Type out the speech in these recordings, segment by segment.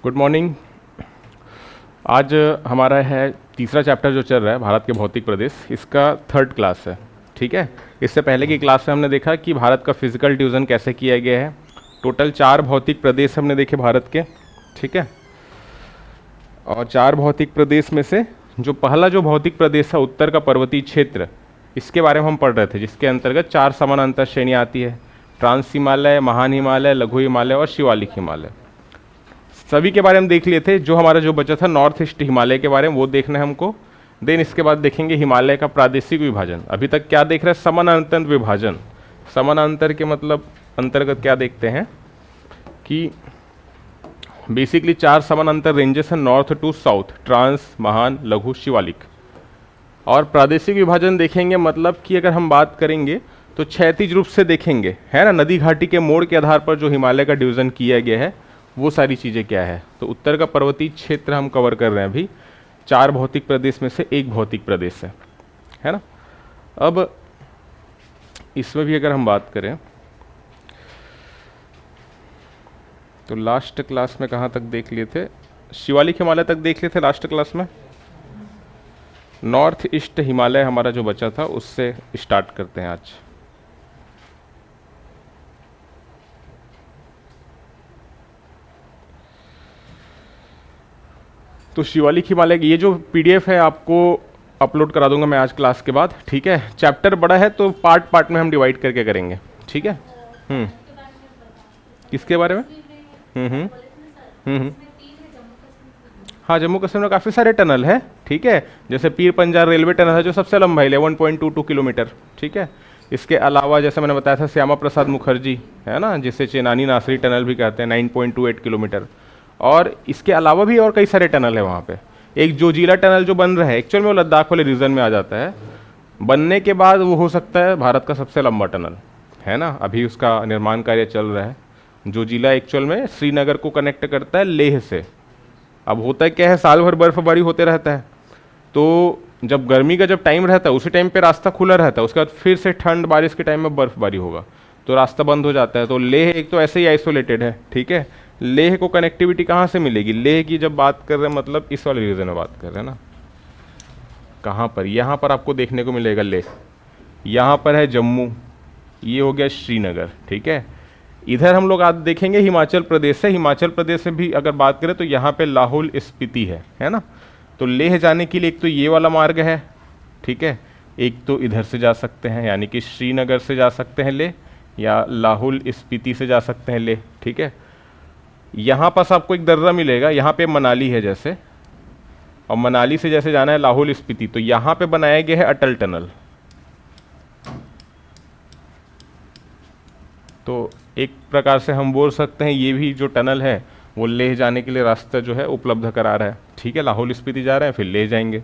Good morning. आज हमारा है तीसरा चैप्टर जो चल रहा है भारत के भौतिक प्रदेश, इसका थर्ड क्लास है। ठीक है, इससे पहले की क्लास में हमने देखा कि भारत का फिजिकल डिवीज़न कैसे किया गया है। टोटल 4 भौतिक प्रदेश हमने देखे भारत के। ठीक है, और 4 भौतिक प्रदेश में से जो पहला जो भौतिक प्रदेश है उत्तर का पर्वतीय क्षेत्र, इसके बारे में हम पढ़ रहे थे, जिसके अंतर्गत 4 समानांतर श्रेणियाँ आती है। ट्रांस हिमालय, महान हिमालय, लघु हिमालय और शिवालिक हिमालय। सभी के बारे में देख लिए थे। जो हमारा जो बचा था नॉर्थ ईस्ट हिमालय के बारे में, वो देखना है हमको। देन इसके बाद देखेंगे हिमालय का प्रादेशिक विभाजन। अभी तक क्या देख रहे हैं? समानांतर विभाजन। समानांतर के मतलब अंतर्गत क्या देखते हैं कि बेसिकली 4 समानांतर रेंजेस हैं, नॉर्थ टू साउथ, ट्रांस, महान, लघु, शिवालिक। और प्रादेशिक विभाजन देखेंगे मतलब कि अगर हम बात करेंगे तो क्षैतिज रूप से देखेंगे, है ना, नदी घाटी के मोड़ के आधार पर जो हिमालय का डिवीज़न किया गया है वो सारी चीज़ें क्या है। तो उत्तर का पर्वतीय क्षेत्र हम कवर कर रहे हैं अभी। 4 भौतिक प्रदेश में से एक भौतिक प्रदेश है ना। अब इसमें भी अगर हम बात करें तो लास्ट क्लास में कहाँ तक देख लिए थे? शिवालिक हिमालय तक देख लिए थे लास्ट क्लास में। नॉर्थ ईस्ट हिमालय हमारा जो बचा था उससे स्टार्ट करते हैं आज। तो शिवालिक हिमालय की ये जो पीडीएफ है आपको अपलोड करा दूंगा मैं आज क्लास के बाद। ठीक है, चैप्टर बड़ा है तो पार्ट पार्ट में हम डिवाइड करके करेंगे। ठीक है। किसके बारे में? हाँ, जम्मू कश्मीर में काफ़ी सारे टनल है। ठीक है, जैसे पीर पंजाल रेलवे टनल है जो सबसे लंबा है, 11.22 किलोमीटर। ठीक है, इसके अलावा जैसे मैंने बताया था श्यामा प्रसाद मुखर्जी, है ना, जिसे चेनानी नासरी टनल भी कहते हैं, 9.28 किलोमीटर। और इसके अलावा भी और कई सारे टनल है वहाँ पे। एक जोजिला टनल जो बन रहा है, एक्चुअल में वो लद्दाख वाले रीजन में आ जाता है। बनने के बाद वो हो सकता है भारत का सबसे लंबा टनल, है ना। अभी उसका निर्माण कार्य चल रहा है। जोजिला एक्चुअल में श्रीनगर को कनेक्ट करता है लेह से। अब होता है क्या है, साल भर बर्फबारी होते रहता है, तो जब गर्मी का जब टाइम रहता है उसी टाइम पे रास्ता खुला रहता है। उसके बाद फिर से ठंड बारिश के टाइम में बर्फबारी होगा तो रास्ता बंद हो जाता है। तो लेह एक तो ऐसे ही आइसोलेटेड है। ठीक है, लेह को कनेक्टिविटी कहाँ से मिलेगी? लेह की जब बात कर रहे हैं मतलब इस वाले रीजन में बात कर रहे हैं ना। कहाँ पर? यहाँ पर आपको देखने को मिलेगा लेह। यहाँ पर है जम्मू, ये हो गया श्रीनगर। ठीक है, इधर हम लोग आज देखेंगे हिमाचल प्रदेश से। हिमाचल प्रदेश से भी अगर बात करें तो यहाँ पे लाहौल स्पीति है ना। तो लेह जाने के लिए एक तो ये वाला मार्ग है। ठीक है, एक तो इधर से जा सकते हैं, यानी कि श्रीनगर से जा सकते हैं लेह, या लाहौल स्पीति से जा सकते हैं लेह। ठीक है, यहाँ पास आपको एक दर्रा मिलेगा, यहाँ पे मनाली है जैसे, और मनाली से जैसे जाना है लाहौल स्पीति, तो यहाँ पे बनाया गया है अटल टनल। तो एक प्रकार से हम बोल सकते हैं ये भी जो टनल है वो लेह जाने के लिए रास्ता जो है उपलब्ध करा रहा है। ठीक है, लाहौल स्पीति जा रहे हैं फिर लेह जाएंगे।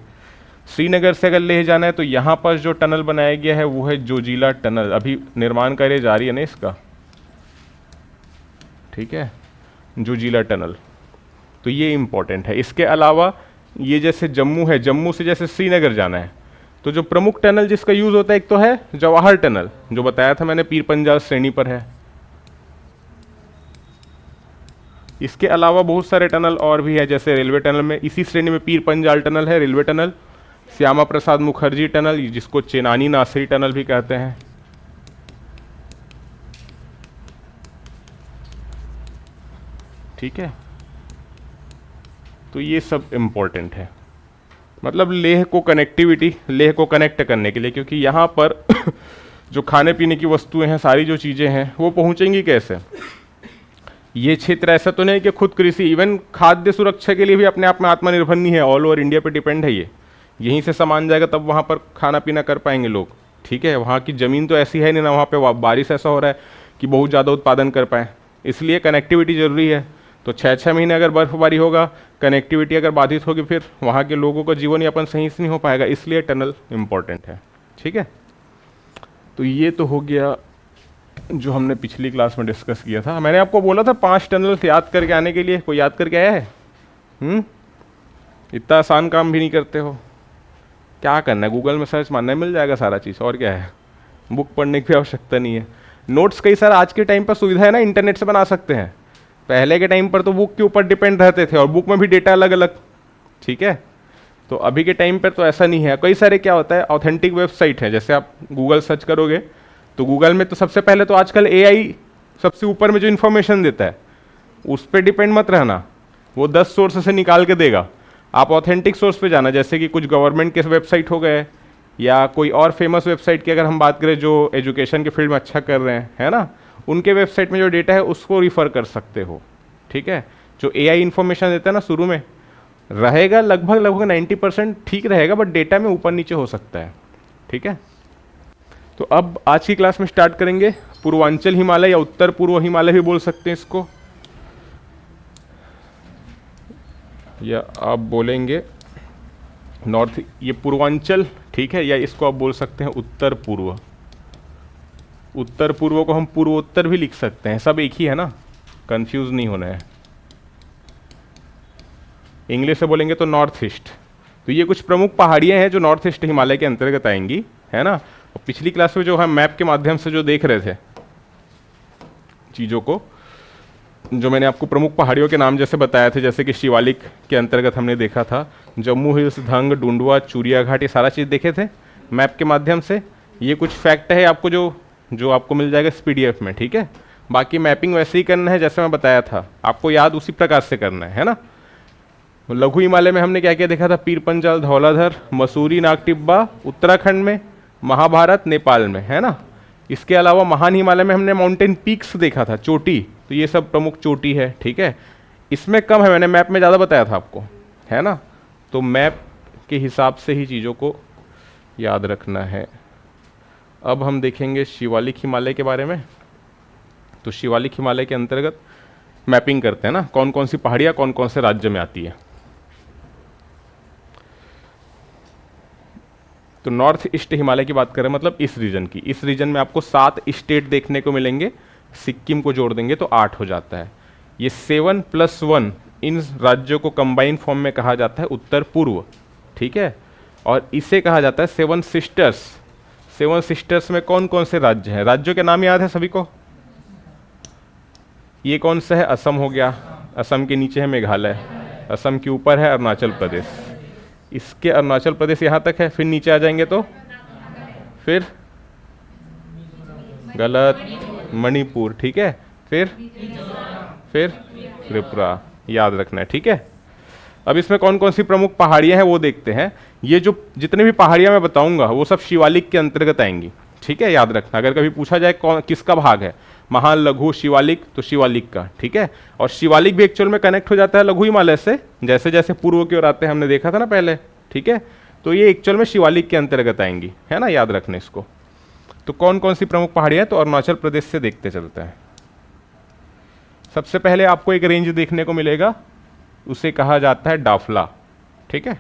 श्रीनगर से अगर लेह जाना है तो यहाँ पर जो टनल बनाया गया है वो है जोजिला टनल। अभी निर्माण कार्य जारी है ना इसका। ठीक है, जोजिला टनल, तो ये इम्पोर्टेंट है। इसके अलावा ये जैसे जम्मू है, जम्मू से जैसे श्रीनगर जाना है तो जो प्रमुख टनल जिसका यूज़ होता है एक तो है जवाहर टनल, जो बताया था मैंने पीर पंजाल श्रेणी पर है। इसके अलावा बहुत सारे टनल और भी है, जैसे रेलवे टनल में इसी श्रेणी में पीर पंजाल टनल है, railway tunnel, Shyama Prasad Mukherjee tunnel जिसको चेनानी नासरी टनल भी कहते हैं। ठीक है, तो ये सब इम्पोर्टेंट है, मतलब लेह को कनेक्टिविटी, लेह को कनेक्ट करने के लिए, क्योंकि यहाँ पर जो खाने पीने की वस्तुएं हैं, सारी जो चीज़ें हैं वो पहुँचेंगी कैसे। ये क्षेत्र ऐसा तो नहीं कि खुद कृषि, इवन खाद्य सुरक्षा के लिए भी अपने आप में आत्मनिर्भर नहीं है, ऑल ओवर इंडिया पे डिपेंड है ये। यहीं से सामान जाएगा तब वहाँ पर खाना पीना कर पाएंगे लोग। ठीक है, वहाँ की ज़मीन तो ऐसी है नहीं ना, वहाँ पे बारिश ऐसा हो रहा है कि बहुत ज़्यादा उत्पादन कर पाएँ, इसलिए कनेक्टिविटी ज़रूरी है। तो 6-6 महीने अगर बर्फबारी होगा, कनेक्टिविटी अगर बाधित होगी, फिर वहाँ के लोगों का जीवन यापन सही से नहीं हो पाएगा, इसलिए टनल इम्पोर्टेंट है। ठीक है, तो ये तो हो गया जो हमने पिछली क्लास में डिस्कस किया था। मैंने आपको बोला था 5 टनल याद करके आने के लिए। कोई याद करके आया है? इतना आसान काम भी नहीं करते हो। क्या करना है, गूगल में सर्च मारना है, मिल जाएगा सारा चीज़, और क्या है, बुक पढ़ने की आवश्यकता नहीं है। नोट्स कई सारा आज के टाइम पर सुविधा है ना, इंटरनेट से बना सकते हैं। पहले के टाइम पर तो बुक के ऊपर डिपेंड रहते थे और बुक में भी डेटा अलग अलग, ठीक है। तो अभी के टाइम पर तो ऐसा नहीं है। कई सारे क्या होता है, ऑथेंटिक वेबसाइट है, जैसे आप गूगल सर्च करोगे तो गूगल में तो सबसे पहले तो आजकल एआई सबसे ऊपर में जो इन्फॉर्मेशन देता है उस पर डिपेंड मत रहना, वो 10 सोर्स से निकाल के देगा। आप ऑथेंटिक सोर्स पे जाना, जैसे कि कुछ गवर्नमेंट के वेबसाइट हो गए या कोई और फेमस वेबसाइट की अगर हम बात करें जो एजुकेशन के फील्ड में अच्छा कर रहे हैं, है ना, उनके वेबसाइट में जो डेटा है उसको रिफ़र कर सकते हो, ठीक है। जो एआई इन्फॉर्मेशन देता है ना शुरू में रहेगा लगभग 90% ठीक रहेगा, बट डेटा में ऊपर नीचे हो सकता है, ठीक है। तो अब आज की क्लास में स्टार्ट करेंगे पूर्वांचल हिमालय या उत्तर पूर्व हिमालय भी बोल सकते हैं इसको, या आप बोलेंगे नॉर्थ, ये पूर्वांचल, ठीक है, या इसको आप बोल सकते हैं उत्तर पूर्व। उत्तर पूर्व को हम पूर्वोत्तर भी लिख सकते हैं, सब एक ही है ना, कंफ्यूज नहीं होना है। इंग्लिश से बोलेंगे तो नॉर्थ ईस्ट। तो ये कुछ प्रमुख पहाड़ियाँ हैं जो नॉर्थ ईस्ट हिमालय के अंतर्गत आएंगी, है ना। और पिछली क्लास में जो हम मैप के माध्यम से जो देख रहे थे चीज़ों को, जो मैंने आपको प्रमुख पहाड़ियों के नाम जैसे बताए थे, जैसे कि शिवालिक के अंतर्गत हमने देखा था जम्मू हिल्स, धंग, डुंडवा, चूरिया घाट, ये सारा चीज़ देखे थे मैप के माध्यम से। ये कुछ फैक्ट है आपको जो आपको मिल जाएगा इस PDF में, ठीक है। बाकी मैपिंग वैसे ही करना है जैसे मैं बताया था, आपको याद उसी प्रकार से करना है ना। लघु हिमालय में हमने क्या क्या देखा था, पीर पंजाल, धौलाधर, मसूरी, नागटिब्बा उत्तराखंड में, महाभारत नेपाल में, है ना। इसके अलावा महान हिमालय में हमने माउंटेन पीक्स देखा था, चोटी, तो ये सब प्रमुख चोटी है, ठीक है। इसमें कम है, मैंने मैप में ज़्यादा बताया था आपको, है ना। तो मैप के हिसाब से ही चीज़ों को याद रखना है। अब हम देखेंगे शिवालिक हिमालय के बारे में। तो शिवालिक हिमालय के अंतर्गत मैपिंग करते हैं ना, कौन कौन सी पहाड़ियाँ कौन कौन से राज्य में आती है। तो नॉर्थ ईस्ट हिमालय की बात करें, मतलब इस रीजन की, इस रीजन में आपको 7 स्टेट देखने को मिलेंगे, सिक्किम को जोड़ देंगे तो 8 हो जाता है। ये 7+1 इन राज्यों को कंबाइन फॉर्म में कहा जाता है उत्तर पूर्व, ठीक है। और इसे कहा जाता है 7 सिस्टर्स। 7 सिस्टर्स में कौन कौन से राज्य हैं, राज्यों के नाम याद है सभी को। ये कौन सा है, असम हो गया, असम के नीचे है मेघालय, असम के ऊपर है अरुणाचल प्रदेश, इसके अरुणाचल प्रदेश यहाँ तक है, फिर नीचे आ जाएंगे तो फिर गलत, मणिपुर, ठीक है, फिर त्रिपुरा, याद रखना है, ठीक है। अब इसमें कौन कौन सी प्रमुख पहाड़ियाँ हैं वो देखते हैं। ये जो जितने भी पहाड़ियाँ मैं बताऊंगा वो सब शिवालिक के अंतर्गत आएंगी, ठीक है, याद रखना। अगर कभी पूछा जाए कौन किसका भाग है, महान, लघु, शिवालिक, तो शिवालिक का, ठीक है। और शिवालिक भी एक्चुअल में कनेक्ट हो जाता है लघु हिमालय से, जैसे जैसे पूर्व की ओर आते हैं, हमने देखा था ना पहले, ठीक है। तो ये एक्चुअल में शिवालिक के अंतर्गत आएंगी, है ना, याद रखना इसको। तो कौन कौन सी प्रमुख पहाड़ियाँ, तो अरुणाचल प्रदेश से देखते चलते हैं। सबसे पहले आपको एक रेंज देखने को मिलेगा, उसे कहा जाता है डाफला, ठीक है।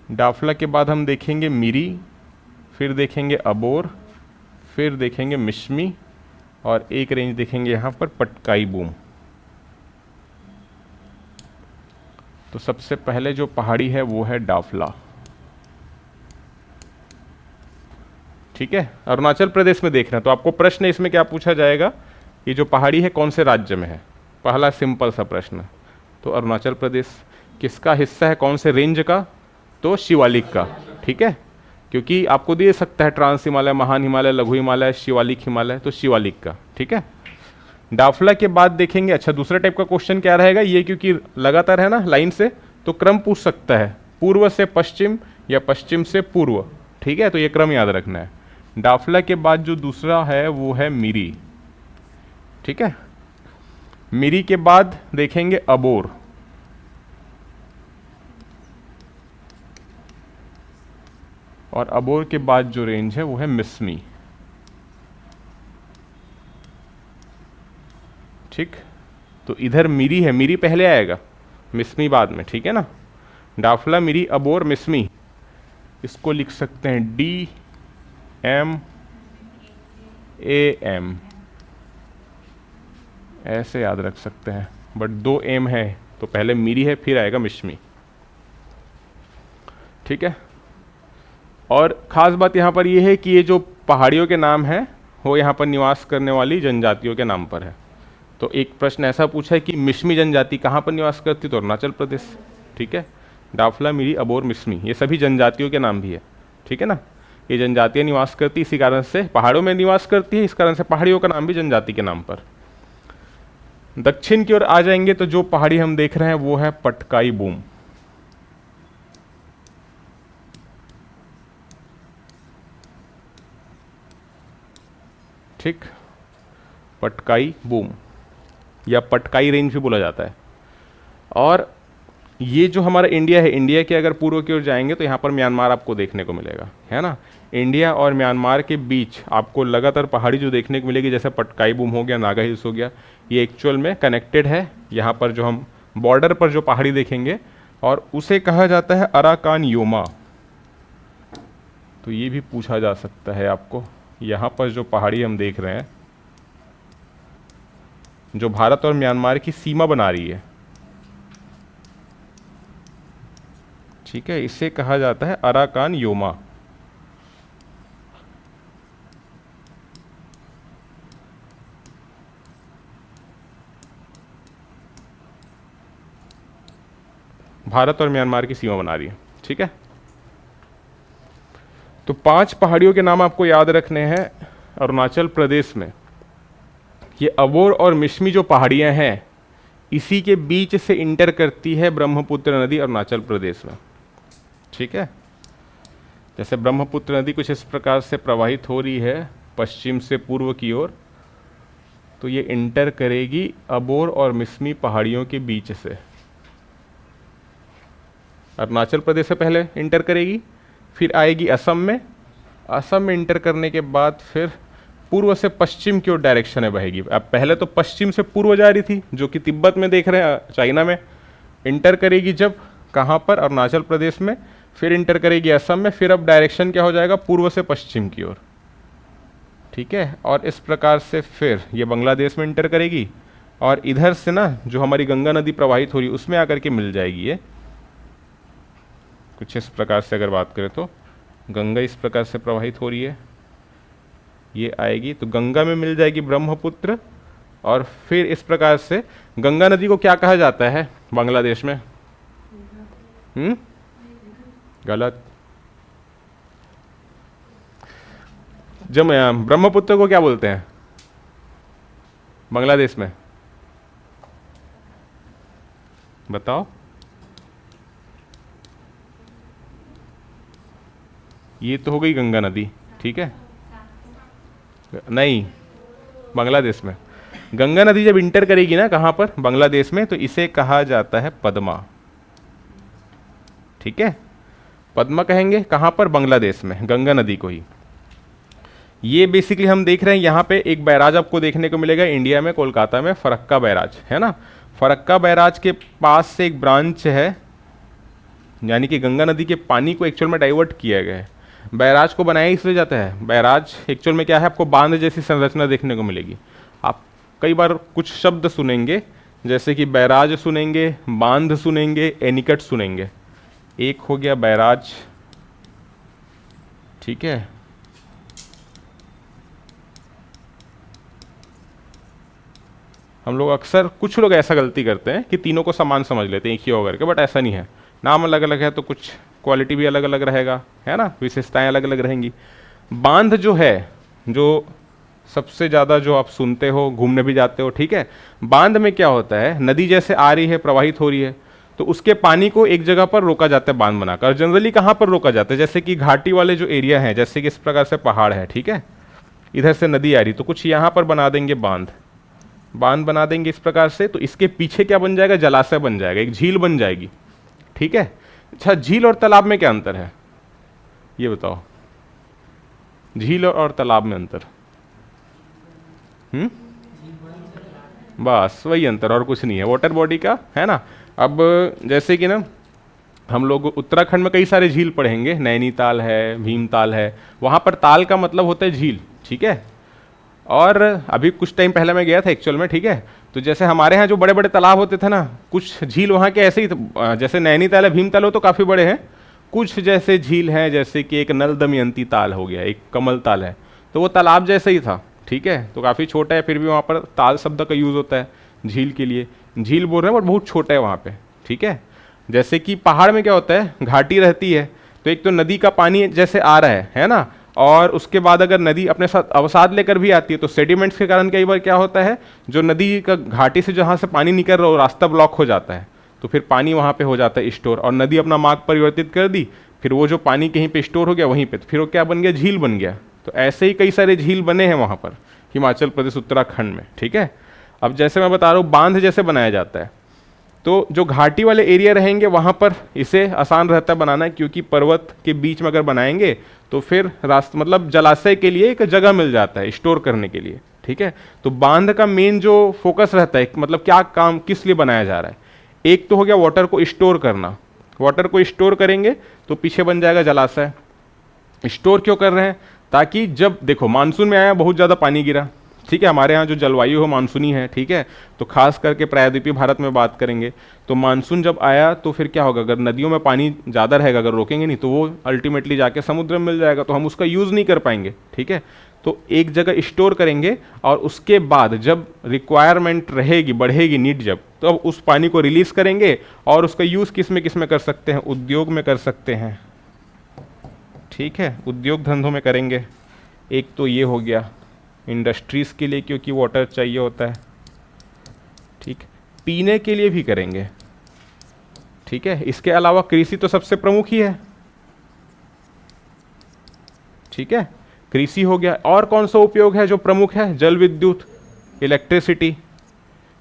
डाफला के बाद हम देखेंगे मिरी, फिर देखेंगे अबोर, फिर देखेंगे मिश्मी, और एक रेंज देखेंगे यहाँ पर पटकाई बूम। तो सबसे पहले जो पहाड़ी है वो है डाफला, ठीक है, अरुणाचल प्रदेश में देखना। तो आपको प्रश्न इसमें क्या पूछा जाएगा, ये जो पहाड़ी है कौन से राज्य में है, पहला सिंपल सा प्रश्न। तो अरुणाचल प्रदेश किसका हिस्सा है, कौन से रेंज का, तो शिवालिक का, ठीक है। क्योंकि आपको दे सकता है ट्रांस हिमालय, महान हिमालय, लघु हिमालय, शिवालिक हिमालय, तो शिवालिक का, ठीक है। डाफला के बाद देखेंगे, अच्छा दूसरा टाइप का क्वेश्चन क्या रहेगा, ये क्योंकि लगातार है ना लाइन से, तो क्रम पूछ सकता है, पूर्व से पश्चिम या पश्चिम से पूर्व, ठीक है। तो ये क्रम याद रखना है। डाफला के बाद जो दूसरा है वो है मिरी, ठीक है। मिरी के बाद देखेंगे अबोर, और अबोर के बाद जो रेंज है वो है मिस्मी, ठीक। तो इधर मिरी है, मिरी पहले आएगा, मिस्मी बाद में, ठीक है ना। डाफला, मिरी, अबोर, मिस्मी, इसको लिख सकते हैं DMAM, ऐसे याद रख सकते हैं, बट 2 M है, तो पहले मिरी है फिर आएगा मिश्मी, ठीक है। और ख़ास बात यहाँ पर यह है कि ये जो पहाड़ियों के नाम हैं वो यहाँ पर निवास करने वाली जनजातियों के नाम पर है। तो एक प्रश्न ऐसा पूछा है कि मिश्मी जनजाति कहाँ पर निवास करती, तो अरुणाचल प्रदेश। ठीक है, डाफला, मिरी, अबोर, मिश्मी, ये सभी जनजातियों के नाम भी है। ठीक है ना, ये जनजातियाँ निवास करती, इसी कारण से पहाड़ों में निवास करती है, इस कारण से पहाड़ियों का नाम भी जनजाति के नाम पर। दक्षिण की ओर आ जाएंगे तो जो पहाड़ी हम देख रहे हैं वो है पटकाई बूम। ठीक, पटकाई बूम या पटकाई रेंज भी बोला जाता है। और ये जो हमारा इंडिया है, इंडिया के अगर पूर्व की ओर जाएंगे तो यहाँ पर म्यांमार आपको देखने को मिलेगा, है ना। इंडिया और म्यांमार के बीच आपको लगातार पहाड़ी जो देखने को मिलेगी, जैसे पटकाई बूम हो गया, नागा हिल्स हो गया, ये एक्चुअल में कनेक्टेड है। यहाँ पर जो हम बॉर्डर पर जो पहाड़ी देखेंगे, और उसे कहा जाता है अराकान योमा। तो ये भी पूछा जा सकता है आपको, यहाँ पर जो पहाड़ी हम देख रहे हैं जो भारत और म्यांमार की सीमा बना रही है, ठीक है, इसे कहा जाता है अराकान योमा। भारत और म्यांमार की सीमा बना रही है। ठीक है, तो 5 पहाड़ियों के नाम आपको याद रखने हैं अरुणाचल प्रदेश में। ये अबोर और मिश्मी जो पहाड़ियां हैं, इसी के बीच से इंटर करती है ब्रह्मपुत्र नदी अरुणाचल प्रदेश में। ठीक है, जैसे ब्रह्मपुत्र नदी कुछ इस प्रकार से प्रवाहित हो रही है पश्चिम से पूर्व की ओर, तो ये इंटर करेगी अबोर और मिश्मी पहाड़ियों के बीच से। अरुणाचल प्रदेश से पहले इंटर करेगी, फिर आएगी असम में, असम में इंटर करने के बाद फिर पूर्व से पश्चिम की ओर डायरेक्शन में बहेगी। अब पहले तो पश्चिम से पूर्व जा रही थी, जो कि तिब्बत में देख रहे हैं, चाइना में। इंटर करेगी जब कहाँ पर, अरुणाचल प्रदेश में, फिर इंटर करेगी असम में, फिर अब डायरेक्शन क्या हो जाएगा, पूर्व से पश्चिम की ओर। ठीक है, और इस प्रकार से फिर ये बांग्लादेश में इंटर करेगी, और इधर से ना जो हमारी गंगा नदी प्रवाहित हो रही है उसमें आकर के मिल जाएगी। ये कुछ इस प्रकार से अगर बात करें तो गंगा इस प्रकार से प्रवाहित हो रही है, ये आएगी तो गंगा में मिल जाएगी ब्रह्मपुत्र, और फिर इस प्रकार से गंगा नदी को क्या कहा जाता है बांग्लादेश में? गलत। जब ब्रह्मपुत्र को क्या बोलते हैं बांग्लादेश में, बताओ? ये तो हो गई गंगा नदी, ठीक है, नहीं, बांग्लादेश में गंगा नदी जब इंटर करेगी ना, कहाँ पर, बांग्लादेश में, तो इसे कहा जाता है पद्मा। ठीक है, पद्मा कहेंगे कहाँ पर, बांग्लादेश में, गंगा नदी को ही। ये बेसिकली हम देख रहे हैं यहाँ पे एक बैराज आपको देखने को मिलेगा इंडिया में, कोलकाता में, फरक्का बैराज, है ना। फरक्का बैराज के पास से एक ब्रांच है, यानी कि गंगा नदी के पानी को एक्चुअल में डाइवर्ट किया गया है। बैराज को बनाया इसलिए जाता है, बैराज एक्चुअल में क्या है, आपको बांध जैसी संरचना देखने को मिलेगी। आप कई बार कुछ शब्द सुनेंगे, जैसे कि बैराज सुनेंगे, बांध सुनेंगे, एनिकट सुनेंगे। एक हो गया बैराज, ठीक है, हम लोग अक्सर, कुछ लोग ऐसा गलती करते हैं कि तीनों को समान समझ लेते हैं एक ही हो करके, बट ऐसा नहीं है। नाम अलग अलग है तो कुछ क्वालिटी भी अलग अलग रहेगा, है ना, विशेषताएं अलग अलग रहेंगी। बांध जो है, जो सबसे ज़्यादा जो आप सुनते हो, घूमने भी जाते हो, ठीक है, बांध में क्या होता है, नदी जैसे आ रही है, प्रवाहित हो रही है, तो उसके पानी को एक जगह पर रोका जाता है बांध बनाकर। जनरली कहाँ पर रोका जाता है, जैसे कि घाटी वाले जो एरिया हैं, जैसे कि इस प्रकार से पहाड़ है, ठीक है, इधर से नदी आ रही, तो कुछ यहाँ पर बना देंगे बांध, बांध बना देंगे इस प्रकार से, तो इसके पीछे क्या बन जाएगा, जलाशय बन जाएगा, एक झील बन जाएगी। ठीक है, अच्छा, झील और तालाब में क्या अंतर है, ये बताओ? झील और तालाब में अंतर, बस वही अंतर, और कुछ नहीं है, वाटर बॉडी का, है ना। अब जैसे कि ना हम लोग उत्तराखंड में कई सारे झील पढ़ेंगे, नैनीताल है, भीमताल है, वहाँ पर ताल का मतलब होता है झील, ठीक है। और अभी कुछ टाइम पहले मैं गया था एक्चुअल में, ठीक है, तो जैसे हमारे यहाँ जो बड़े बड़े तालाब होते थे ना, कुछ झील वहाँ के ऐसे ही, जैसे नैनीताल है, भीमताल हो तो काफ़ी बड़े हैं, कुछ जैसे झील हैं, जैसे कि एक नल दमयंती ताल हो गया, एक कमल ताल है, तो वो तालाब जैसे ही था, ठीक है, तो काफ़ी छोटा है, फिर भी वहाँ पर ताल शब्द का यूज़ होता है झील के लिए। झील बोल रहे हैं बट बहुत छोटा है वहाँ पे, ठीक है। जैसे कि पहाड़ में क्या होता है, घाटी रहती है, तो एक तो नदी का पानी जैसे आ रहा है ना, और उसके बाद अगर नदी अपने साथ अवसाद लेकर भी आती है तो सेडिमेंट्स के कारण कई बार क्या होता है, जो नदी का घाटी से जहाँ से पानी निकल रहा हो रास्ता ब्लॉक हो जाता है, तो फिर पानी वहाँ पे हो जाता है स्टोर, और नदी अपना मार्ग परिवर्तित कर दी, फिर वो जो पानी कहीं पे स्टोर हो गया वहीं पे, तो फिर वो क्या बन गया, झील बन गया। तो ऐसे ही कई सारे झील बने हैं वहाँ पर हिमाचल प्रदेश उत्तराखंड में, ठीक है। अब जैसे मैं बता रहा हूँ बांध जैसे बनाया जाता है, तो जो घाटी वाले एरिया रहेंगे वहाँ पर इसे आसान रहता है बनाना, क्योंकि पर्वत के बीच में अगर बनाएंगे तो फिर रास्ता मतलब जलाशय के लिए एक जगह मिल जाता है स्टोर करने के लिए, ठीक है। तो बांध का मेन जो फोकस रहता है, मतलब क्या काम किस लिए बनाया जा रहा है, एक तो हो गया वाटर को स्टोर करना, वाटर को स्टोर करेंगे तो पीछे बन जाएगा जलाशय। स्टोर क्यों कर रहे हैं, ताकि जब देखो मानसून में आया बहुत ज़्यादा पानी गिरा, ठीक है, हमारे यहाँ जो जलवायु हो मानसूनी है, ठीक है, तो खास करके प्रायद्वीपीय भारत में बात करेंगे तो मानसून जब आया तो फिर क्या होगा, अगर नदियों में पानी ज़्यादा रहेगा, अगर रोकेंगे नहीं तो वो अल्टीमेटली जाके समुद्र में मिल जाएगा, तो हम उसका यूज़ नहीं कर पाएंगे, ठीक है। तो एक जगह स्टोर करेंगे और उसके बाद जब रिक्वायरमेंट रहेगी, बढ़ेगी नीड जब, तो अब उस पानी को रिलीज़ करेंगे और उसका यूज़ किस में कर सकते हैं, उद्योग में कर सकते हैं, ठीक है, उद्योग धंधों में करेंगे। एक तो ये हो गया इंडस्ट्रीज़ के लिए, क्योंकि वाटर चाहिए होता है, ठीक, पीने के लिए भी करेंगे, ठीक है। इसके अलावा कृषि तो सबसे प्रमुख ही है, ठीक है, कृषि हो गया। और कौन सा उपयोग है जो प्रमुख है, जल विद्युत, इलेक्ट्रिसिटी,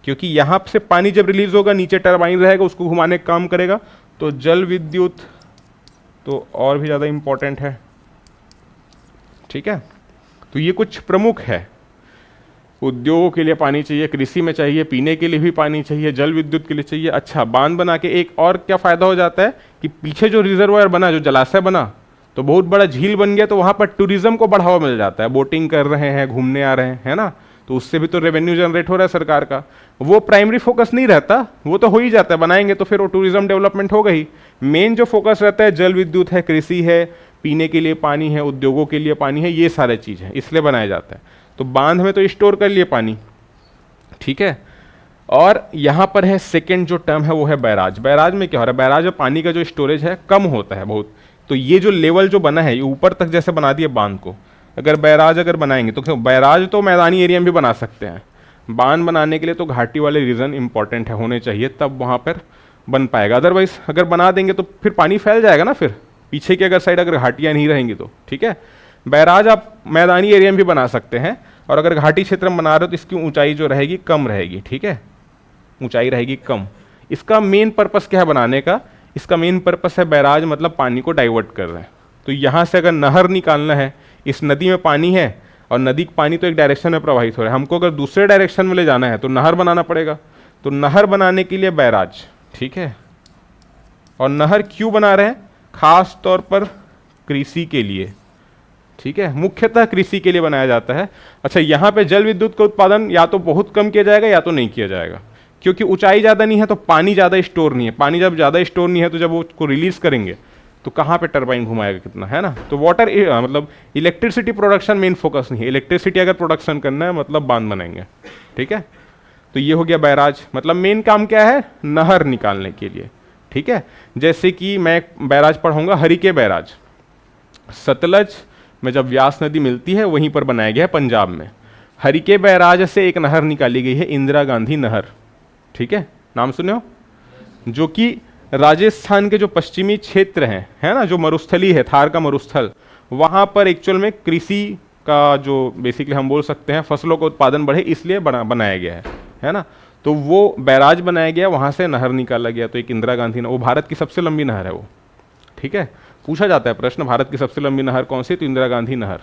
क्योंकि यहाँ से पानी जब रिलीज होगा नीचे टरबाइन रहेगा उसको घुमाने का काम करेगा, तो जल विद्युत तो और भी ज़्यादा इम्पोर्टेंट है, ठीक है। तो ये कुछ प्रमुख है, उद्योगों के लिए पानी चाहिए, कृषि में चाहिए, पीने के लिए भी पानी चाहिए, जल विद्युत के लिए चाहिए। अच्छा, बांध बना के एक और क्या फ़ायदा हो जाता है कि पीछे जो रिजर्वायर बना, जो जलाशय बना, तो बहुत बड़ा झील बन गया, तो वहाँ पर टूरिज्म को बढ़ावा मिल जाता है, बोटिंग कर रहे हैं, घूमने आ रहे हैं, है ना, तो उससे भी तो रेवेन्यू जनरेट हो रहा है सरकार का। वो प्राइमरी फोकस नहीं रहता, वो तो हो ही जाता है, बनाएंगे तो फिर वो टूरिज्म डेवलपमेंट होगा ही। मेन जो फोकस रहता है जल विद्युत है, कृषि है, पीने के लिए पानी है, उद्योगों के लिए पानी है, ये सारे चीज़ है, इसलिए बनाया जाता है। तो बांध में तो स्टोर कर लिए पानी, ठीक है। और यहाँ पर है सेकेंड जो टर्म है वो है बैराज। बैराज में क्या हो रहा है, बैराज में पानी का जो स्टोरेज है कम होता है बहुत, तो ये जो लेवल जो बना है ये ऊपर तक जैसे बना दिया बांध को, अगर बैराज अगर बनाएंगे तो बैराज तो मैदानी एरिया में भी बना सकते हैं, बांध बनाने के लिए तो घाटी वाले रीजन इंपॉर्टेंट है, होने चाहिए, तब वहाँ पर बन पाएगा। अदरवाइज अगर बना देंगे तो फिर पानी फैल जाएगा ना, फिर पीछे की अगर साइड अगर घाटियाँ नहीं रहेंगी तो, ठीक है। बैराज आप मैदानी एरिया में भी बना सकते हैं, और अगर घाटी क्षेत्र में बना रहे हो तो इसकी ऊंचाई जो रहेगी कम रहेगी, ठीक है, ऊंचाई रहेगी कम। इसका मेन पर्पस क्या है बनाने का, इसका मेन पर्पस है बैराज मतलब पानी को डाइवर्ट कर रहे हैं। तो यहाँ से अगर नहर निकालना है, इस नदी में पानी है और नदी का पानी तो एक डायरेक्शन में प्रवाहित हो रहा है, हमको अगर दूसरे डायरेक्शन में ले जाना है तो नहर बनाना पड़ेगा, तो नहर बनाने के लिए बैराज, ठीक है। और नहर क्यों बना रहे हैं, खास तौर पर कृषि के लिए, ठीक है, मुख्यतः कृषि के लिए बनाया जाता है। अच्छा, यहाँ पे जल विद्युत का उत्पादन या तो बहुत कम किया जाएगा या तो नहीं किया जाएगा, क्योंकि ऊंचाई ज़्यादा नहीं है तो पानी ज़्यादा स्टोर नहीं है, पानी जब ज़्यादा स्टोर नहीं है तो जब वो उसको रिलीज़ करेंगे तो कहाँ पे टरबाइन घुमाएगा कितना, है ना। तो वाटर मतलब इलेक्ट्रिसिटी प्रोडक्शन मेन फोकस नहीं है, इलेक्ट्रिसिटी अगर प्रोडक्शन करना है मतलब बांध बनाएंगे, ठीक है। तो ये हो गया बैराज, मतलब मेन काम क्या है, नहर निकालने के लिए, ठीक है। जैसे कि मैं बैराज पढ़ाऊंगा, हरिके बैराज सतलज में जब व्यास नदी मिलती है वहीं पर बनाया गया है पंजाब में। हरिके बैराज से एक नहर निकाली गई है, इंदिरा गांधी नहर, ठीक है, नाम सुने हो, जो कि राजस्थान के जो पश्चिमी क्षेत्र हैं, है ना, जो मरुस्थली है, थार का मरुस्थल, वहाँ पर एक्चुअल में कृषि का जो बेसिकली हम बोल सकते हैं फसलों का उत्पादन बढ़े इसलिए बनाया गया है ना। तो वो बैराज बनाया गया, वहाँ से नहर निकाला गया, तो एक इंदिरा गांधी नहर, वो भारत की सबसे लंबी नहर है वो, ठीक है। पूछा जाता है प्रश्न, भारत की सबसे लंबी नहर कौन सी, तो इंदिरा गांधी नहर,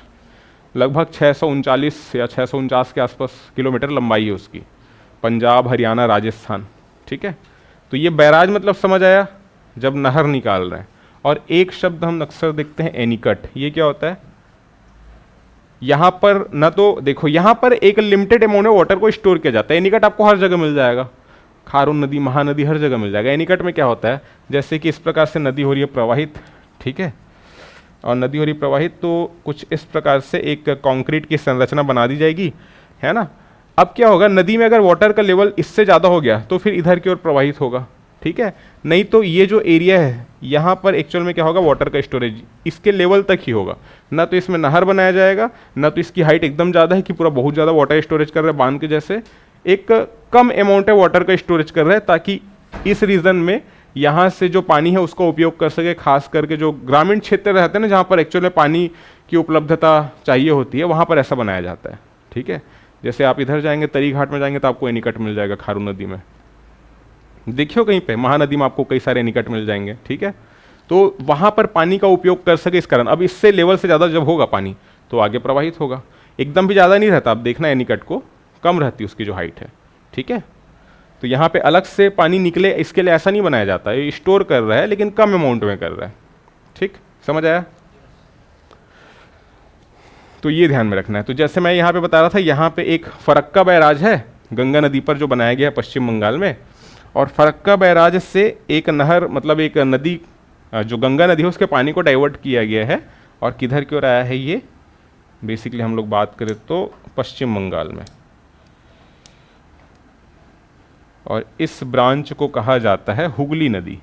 लगभग 639 या 649 के आसपास किलोमीटर लंबाई है उसकी, पंजाब, हरियाणा, राजस्थान, ठीक है। तो ये बैराज मतलब समझ आया, जब नहर निकाल रहे हैं। और एक शब्द हम अक्सर देखते हैं एनीकट, ये क्या होता है, यहाँ पर न तो देखो यहाँ पर एक लिमिटेड अमाउंट में वाटर को स्टोर किया जाता है, एनीकट आपको हर जगह मिल जाएगा, खारून नदी, महानदी, हर जगह मिल जाएगा। एनीकट में क्या होता है, जैसे कि इस प्रकार से नदी हो रही है प्रवाहित, ठीक है, और नदी हो रही प्रवाहित, तो कुछ इस प्रकार से एक कंक्रीट की संरचना बना दी जाएगी, है ना। अब क्या होगा, नदी में अगर वाटर का लेवल इससे ज़्यादा हो गया तो फिर इधर की ओर प्रवाहित होगा, ठीक है। नहीं तो ये जो एरिया है यहाँ पर एक्चुअल में क्या होगा, वाटर का स्टोरेज इसके लेवल तक ही होगा, ना तो इसमें नहर बनाया जाएगा, ना तो इसकी हाइट एकदम ज़्यादा है कि पूरा बहुत ज़्यादा वाटर स्टोरेज कर रहा है बांध के जैसे, एक कम अमाउंट है वाटर का स्टोरेज कर रहा है, ताकि इस रीजन में यहाँ से जो पानी है उसका उपयोग कर सके। खास करके जो ग्रामीण क्षेत्र रहते हैं ना, जहाँ पर एक्चुअल में पानी की उपलब्धता चाहिए होती है, वहाँ पर ऐसा बनाया जाता है, ठीक है। जैसे आप इधर जाएंगे तरी घाट में जाएंगे तो आपको एनीकट मिल जाएगा खारू नदी में, देखियो कहीं पे महानदी में आपको कई सारे एनीकट मिल जाएंगे, ठीक है। तो वहाँ पर पानी का उपयोग कर सके इस कारण। अब इससे लेवल से ज़्यादा जब होगा पानी तो आगे प्रवाहित होगा, एकदम भी ज़्यादा नहीं रहता, आप देखना एनीकट को कम रहती है उसकी जो हाइट है, ठीक है। तो यहाँ पे अलग से पानी निकले इसके लिए ऐसा नहीं बनाया जाता, ये स्टोर कर रहा है लेकिन कम अमाउंट में कर रहा है, ठीक, समझ आया। तो ये ध्यान में रखना है। तो जैसे मैं यहाँ पे बता रहा था, यहाँ पे एक फरक्का बैराज है गंगा नदी पर जो बनाया गया है पश्चिम बंगाल में, और फरक्का बैराज से एक नहर मतलब एक नदी जो गंगा नदी है उसके पानी को डाइवर्ट किया गया है, और किधर की ओर आया है ये, बेसिकली हम लोग बात करें तो पश्चिम बंगाल में, और इस ब्रांच को कहा जाता है हुगली नदी,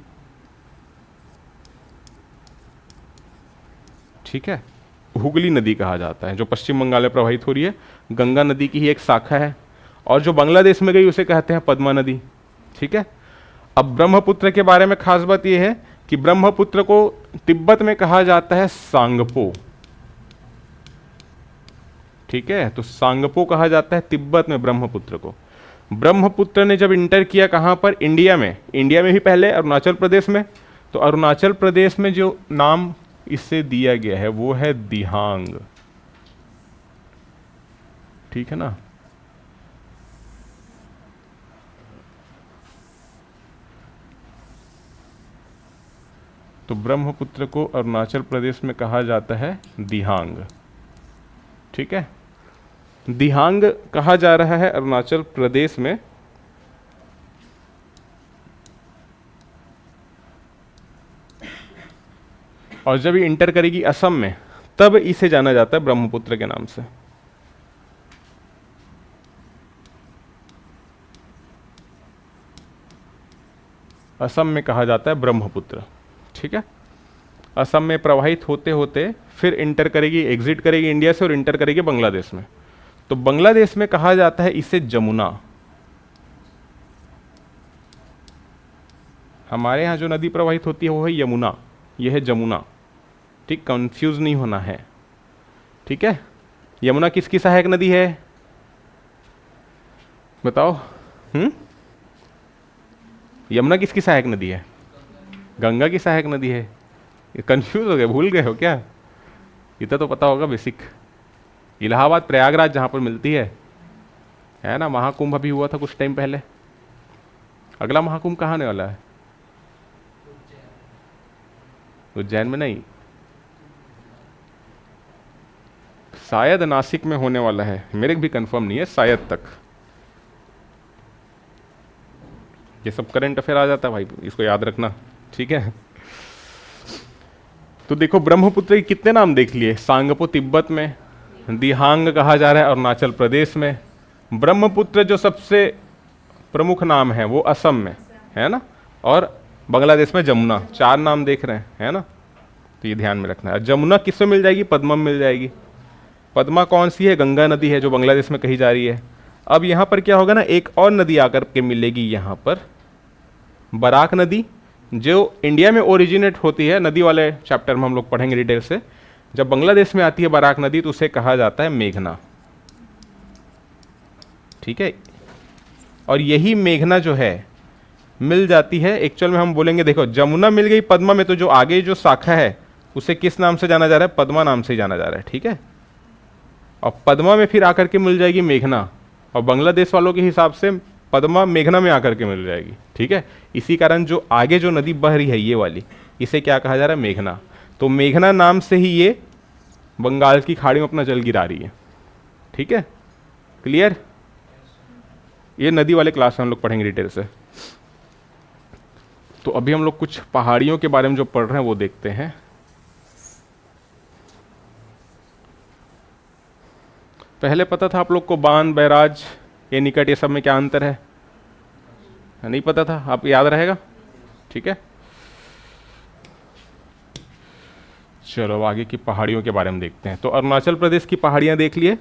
ठीक है। हुगली नदी कहा जाता है, जो पश्चिम बंगाल में प्रवाहित हो रही है, गंगा नदी की ही एक शाखा है, और जो बांग्लादेश में गई उसे कहते हैं पद्मा नदी, ठीक है। अब ब्रह्मपुत्र के बारे में खास बात यह है कि ब्रह्मपुत्र को तिब्बत में कहा जाता है सांगपो, ठीक है। तो सांगपो कहा जाता है तिब्बत में ब्रह्मपुत्र को। ब्रह्मपुत्र ने जब इंटर किया कहाँ पर, इंडिया में, इंडिया में भी पहले अरुणाचल प्रदेश में, तो अरुणाचल प्रदेश में जो नाम इसे दिया गया है वो है दिहांग, ठीक है ना। तो ब्रह्मपुत्र को अरुणाचल प्रदेश में कहा जाता है दिहांग, ठीक है। दिहांग कहा जा रहा है अरुणाचल प्रदेश में, और जब ये इंटर करेगी असम में तब इसे जाना जाता है ब्रह्मपुत्र के नाम से। असम में कहा जाता है ब्रह्मपुत्र, ठीक है। असम में प्रवाहित होते होते फिर इंटर करेगी, एग्जिट करेगी इंडिया से और इंटर करेगी बांग्लादेश में। तो बांग्लादेश में कहा जाता है इसे जमुना। हमारे यहाँ जो नदी प्रवाहित होती है वो है यमुना, यह है जमुना, ठीक, कंफ्यूज नहीं होना है, ठीक है। यमुना किसकी सहायक नदी है बताओ? यमुना किसकी सहायक नदी है? गंगा की सहायक नदी है। कंफ्यूज हो गए, भूल गए हो क्या? इतना तो पता होगा बेसिक। इलाहाबाद प्रयागराज जहाँ पर मिलती है ना, महाकुंभ अभी हुआ था कुछ टाइम पहले। अगला महाकुंभ कहाँ आने वाला है? उज्जैन में नहीं, शायद नासिक में होने वाला है, मेरे भी कंफर्म नहीं है, शायद तक। ये सब करंट अफेयर आ जाता है भाई, इसको याद रखना, ठीक है। तो देखो ब्रह्मपुत्र के कितने नाम देख लिए, सांगपो तिब्बत में, दिहांग कहा जा रहा है अरुणाचल प्रदेश में, ब्रह्मपुत्र जो सबसे प्रमुख नाम है वो असम में है ना, और बांग्लादेश में जमुना। 4 नाम देख रहे हैं, है ना। तो ये ध्यान में रखना है। जमुना किसमें मिल जाएगी? पद्मा में मिल जाएगी। पद्मा कौन सी है? गंगा नदी है जो बांग्लादेश में कही जा रही है। अब यहाँ पर क्या होगा ना, एक और नदी आकर के मिलेगी यहाँ पर, बराक नदी, जो इंडिया में ओरिजिनेट होती है। नदी वाले चैप्टर में हम लोग पढ़ेंगे डिटेल से। जब बांग्लादेश में आती है बराक नदी तो उसे कहा जाता है मेघना, ठीक है। और यही मेघना जो है मिल जाती है एक्चुअल में, हम बोलेंगे देखो जमुना मिल गई पद्मा में, तो जो आगे जो शाखा है उसे किस नाम से जाना जा रहा है? पद्मा नाम से जाना जा रहा है, ठीक है। और पद्मा में फिर आकर के मिल जाएगी मेघना, और बांग्लादेश वालों के हिसाब से पद्मा मेघना में आकर के मिल जाएगी, ठीक है। इसी कारण जो आगे जो नदी बह रही है ये वाली, इसे क्या कहा जा रहा है? मेघना। तो मेघना नाम से ही ये बंगाल की खाड़ी में अपना जल गिरा रही है, ठीक है। क्लियर? ये नदी वाले क्लास में हम लोग पढ़ेंगे डिटेल से। तो अभी हम लोग कुछ पहाड़ियों के बारे में जो पढ़ रहे हैं वो देखते हैं। पहले पता था आप लोग को बांध, बैराज, ये निकट, ये सब में क्या अंतर है? नहीं पता था? आप याद रहेगा? ठीक है, चलो अब आगे की पहाड़ियों के बारे में देखते हैं। तो अरुणाचल प्रदेश की पहाड़ियाँ देख लिए,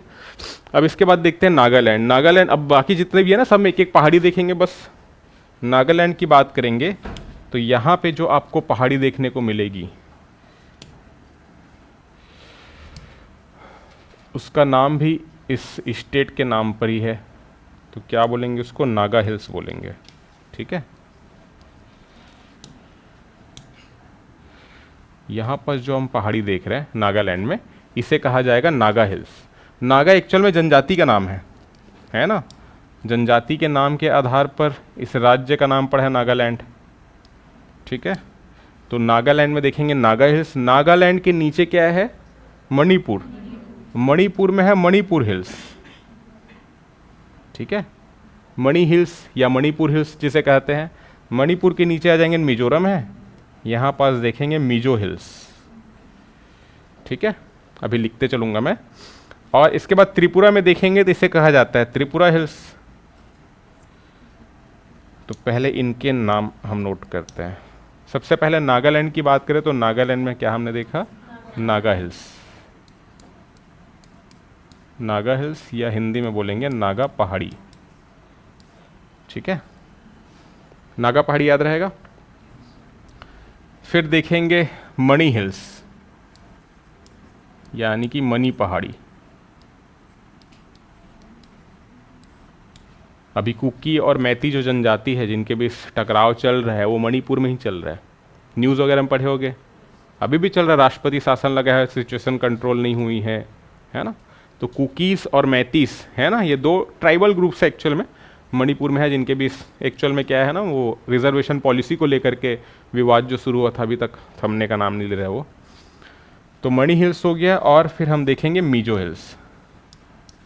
अब इसके बाद देखते हैं नागालैंड। नागालैंड, अब बाकी जितने भी है ना सब में एक एक पहाड़ी देखेंगे, बस नागालैंड की बात करेंगे। तो यहाँ पे जो आपको पहाड़ी देखने को मिलेगी उसका नाम भी इस स्टेट के नाम पर ही है, तो क्या बोलेंगे उसको? नागा हिल्स बोलेंगे। ठीक है, यहाँ पर जो हम पहाड़ी देख रहे हैं नागालैंड में, इसे कहा जाएगा नागा हिल्स। नागा एक्चुअल में जनजाति का नाम है ना? जनजाति के नाम के आधार पर इस राज्य का नाम पड़ा है नागालैंड। ठीक है, तो नागालैंड में देखेंगे नागा हिल्स। नागालैंड के नीचे क्या है? मणिपुर। मणिपुर में है मणिपुर हिल्स। ठीक है, मणि हिल्स या मणिपुर हिल्स जिसे कहते हैं। मणिपुर के नीचे आ जाएंगे मिजोरम है, यहाँ पास देखेंगे मिजो हिल्स। ठीक है, अभी लिखते चलूँगा मैं। और इसके बाद त्रिपुरा में देखेंगे तो इसे कहा जाता है त्रिपुरा हिल्स। तो पहले इनके नाम हम नोट करते हैं। सबसे पहले नागालैंड की बात करें तो नागालैंड में क्या हमने देखा? नागा हिल्स। नागा हिल्स या हिंदी में बोलेंगे नागा पहाड़ी। ठीक है, नागा पहाड़ी याद रहेगा। फिर देखेंगे मणि हिल्स यानी कि मणि पहाड़ी। अभी कुकी और मैती जो जनजाति है जिनके बीच टकराव चल रहा है वो मणिपुर में ही चल रहा है। न्यूज़ वगैरह में पढ़े होंगे, अभी भी चल रहा है, राष्ट्रपति शासन लगा है, सिचुएशन कंट्रोल नहीं हुई है ना? तो कुकीज़ और मैतीस है ना, ये दो ट्राइबल ग्रुप्स है एक्चुअल में मणिपुर में है, जिनके बीच एक्चुअल में क्या है ना, वो रिजर्वेशन पॉलिसी को लेकर के विवाद जो शुरू हुआ था, अभी तक थमने का नाम नहीं ले रहा है वो। तो मणि हिल्स हो गया। और फिर हम देखेंगे मिजो हिल्स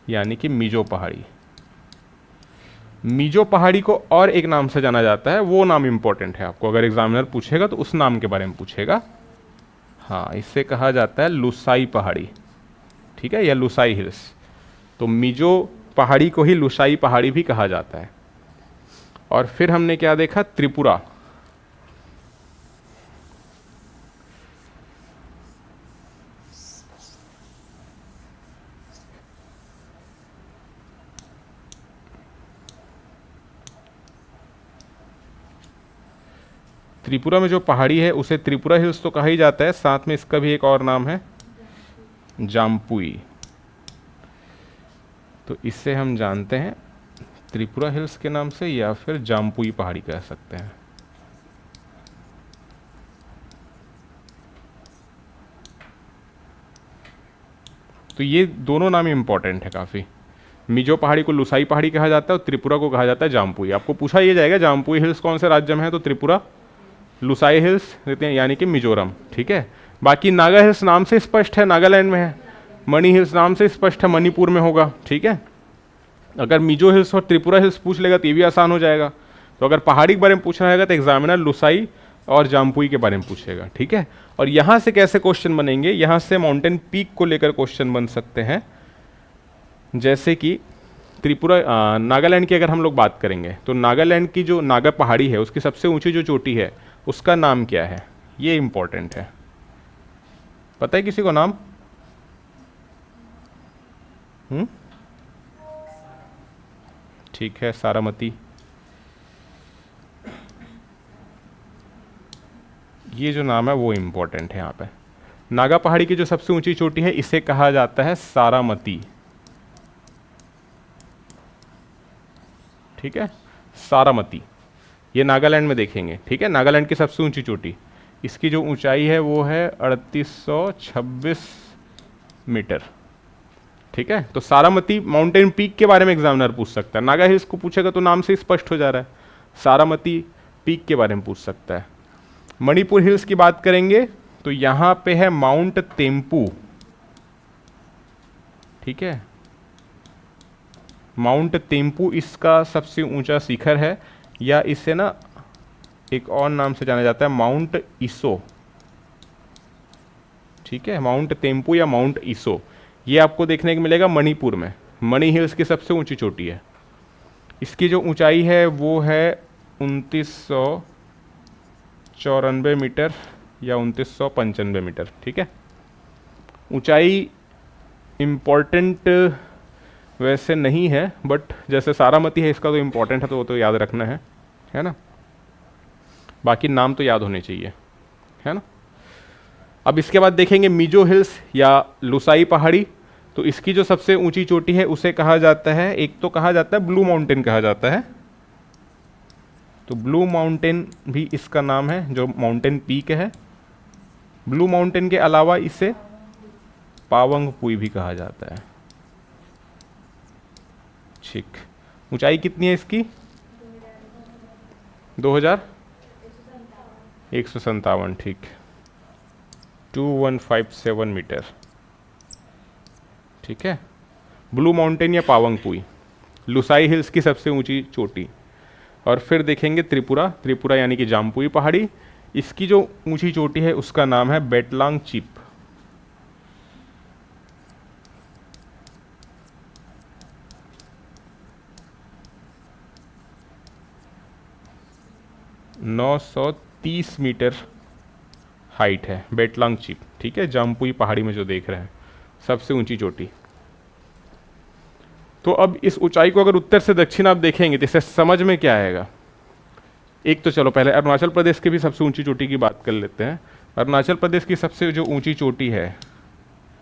यानी कि मिजो पहाड़ी। मिजो पहाड़ी को और एक नाम से जाना जाता है, वो नाम इंपॉर्टेंट है आपको, अगर एग्जामिनर पूछेगा तो उस नाम के बारे में पूछेगा। हाँ, इससे कहा जाता है लुसाई पहाड़ी। ठीक है, या लुसाई हिल्स। तो मिजो पहाड़ी को ही लुसाई पहाड़ी भी कहा जाता है। और फिर हमने क्या देखा? त्रिपुरा। त्रिपुरा में जो पहाड़ी है उसे त्रिपुरा हिल्स तो कहा ही जाता है, साथ में इसका भी एक और नाम है जाम्पुई। तो इससे हम जानते हैं त्रिपुरा हिल्स के नाम से या फिर जाम्पुई पहाड़ी कह सकते हैं। तो ये दोनों नाम इंपॉर्टेंट है काफ़ी। मिजो पहाड़ी को लुसाई पहाड़ी कहा जाता है और त्रिपुरा को कहा जाता है जाम्पुई। आपको पूछा ये जाएगा जाम्पुई हिल्स कौन से राज्य में है, तो त्रिपुरा। लुसाई हिल्स देते हैं यानी कि मिजोरम। ठीक है, बाकी नागा हिल्स नाम से स्पष्ट है नागालैंड में है, मणि हिल्स नाम से स्पष्ट है मणिपुर में होगा। ठीक है, अगर मिजो हिल्स और त्रिपुरा हिल्स पूछ लेगा तो ये भी आसान हो जाएगा। तो अगर पहाड़ी के बारे में पूछना रहेगा तो एग्जामिनर लुसाई और जाम्पुई के बारे में पूछेगा। ठीक है, और यहाँ से कैसे क्वेश्चन बनेंगे? यहाँ से माउंटेन पीक को लेकर क्वेश्चन बन सकते हैं, जैसे कि त्रिपुरा नागालैंड की अगर हम लोग बात करेंगे तो नागालैंड की जो नागा पहाड़ी है उसकी सबसे ऊंची जो चोटी है उसका नाम क्या है? ये इंपॉर्टेंट है। पता है किसी को नाम? ठीक है, सारामती। ये जो नाम है वो इम्पोर्टेंट है यहाँ पे। नागा पहाड़ी की जो सबसे ऊंची चोटी है इसे कहा जाता है सारामती। ठीक है, सारामती, ये नागालैंड में देखेंगे। ठीक है, नागालैंड की सबसे ऊंची चोटी, इसकी जो ऊंचाई है वो है 3826 मीटर। ठीक है, तो सारामती माउंटेन पीक के बारे में एग्जामिनर पूछ सकता है। नागा हिल्स को पूछेगा तो नाम से स्पष्ट हो जा रहा है, सारामती पीक के बारे में पूछ सकता है। मणिपुर हिल्स की बात करेंगे तो यहाँ पे है माउंट तेम्पू। ठीक है, माउंट तेम्पू इसका सबसे ऊंचा शिखर है, या इसे ना एक और नाम से जाना जाता है माउंट ईसो। ठीक है, माउंट तेम्पू या माउंट ईसो, ये आपको देखने को मिलेगा मणिपुर में। मणि हिल्स की सबसे ऊंची चोटी है। इसकी जो ऊंचाई है वो है 2994 मीटर या 2995 मीटर। ठीक है, ऊंचाई इम्पॉर्टेंट वैसे नहीं है, बट जैसे सारामती है इसका तो इम्पॉर्टेंट है, तो वो तो याद रखना है ना। बाकी नाम तो याद होने चाहिए, है ना। अब इसके बाद देखेंगे मिजो हिल्स या लुसाई पहाड़ी। तो इसकी जो सबसे ऊंची चोटी है उसे कहा जाता है, एक तो कहा जाता है ब्लू माउंटेन कहा जाता है, तो ब्लू माउंटेन भी इसका नाम है, जो माउंटेन पीक है। ब्लू माउंटेन के अलावा इसे पावंग पुई भी कहा जाता है। ठीक, ऊंचाई कितनी है इसकी? 2157। ठीक, 2157 मीटर। ठीक है, ब्लू माउंटेन या पावंग पुई, लुसाई हिल्स की सबसे ऊंची चोटी। और फिर देखेंगे त्रिपुरा यानी कि जाम्पुई पहाड़ी। इसकी जो ऊंची चोटी है उसका नाम है बेटलांग चिप। नौ 930 मीटर हाइट है बेटलांग चिप। ठीक है, जाम्पुई पहाड़ी में जो देख रहे हैं सबसे ऊंची चोटी। तो अब इस ऊंचाई को अगर उत्तर से दक्षिण आप देखेंगे तो इससे समझ में क्या आएगा? एक तो चलो पहले अरुणाचल प्रदेश की भी सबसे ऊंची चोटी की बात कर लेते हैं। अरुणाचल प्रदेश की सबसे जो ऊंची चोटी है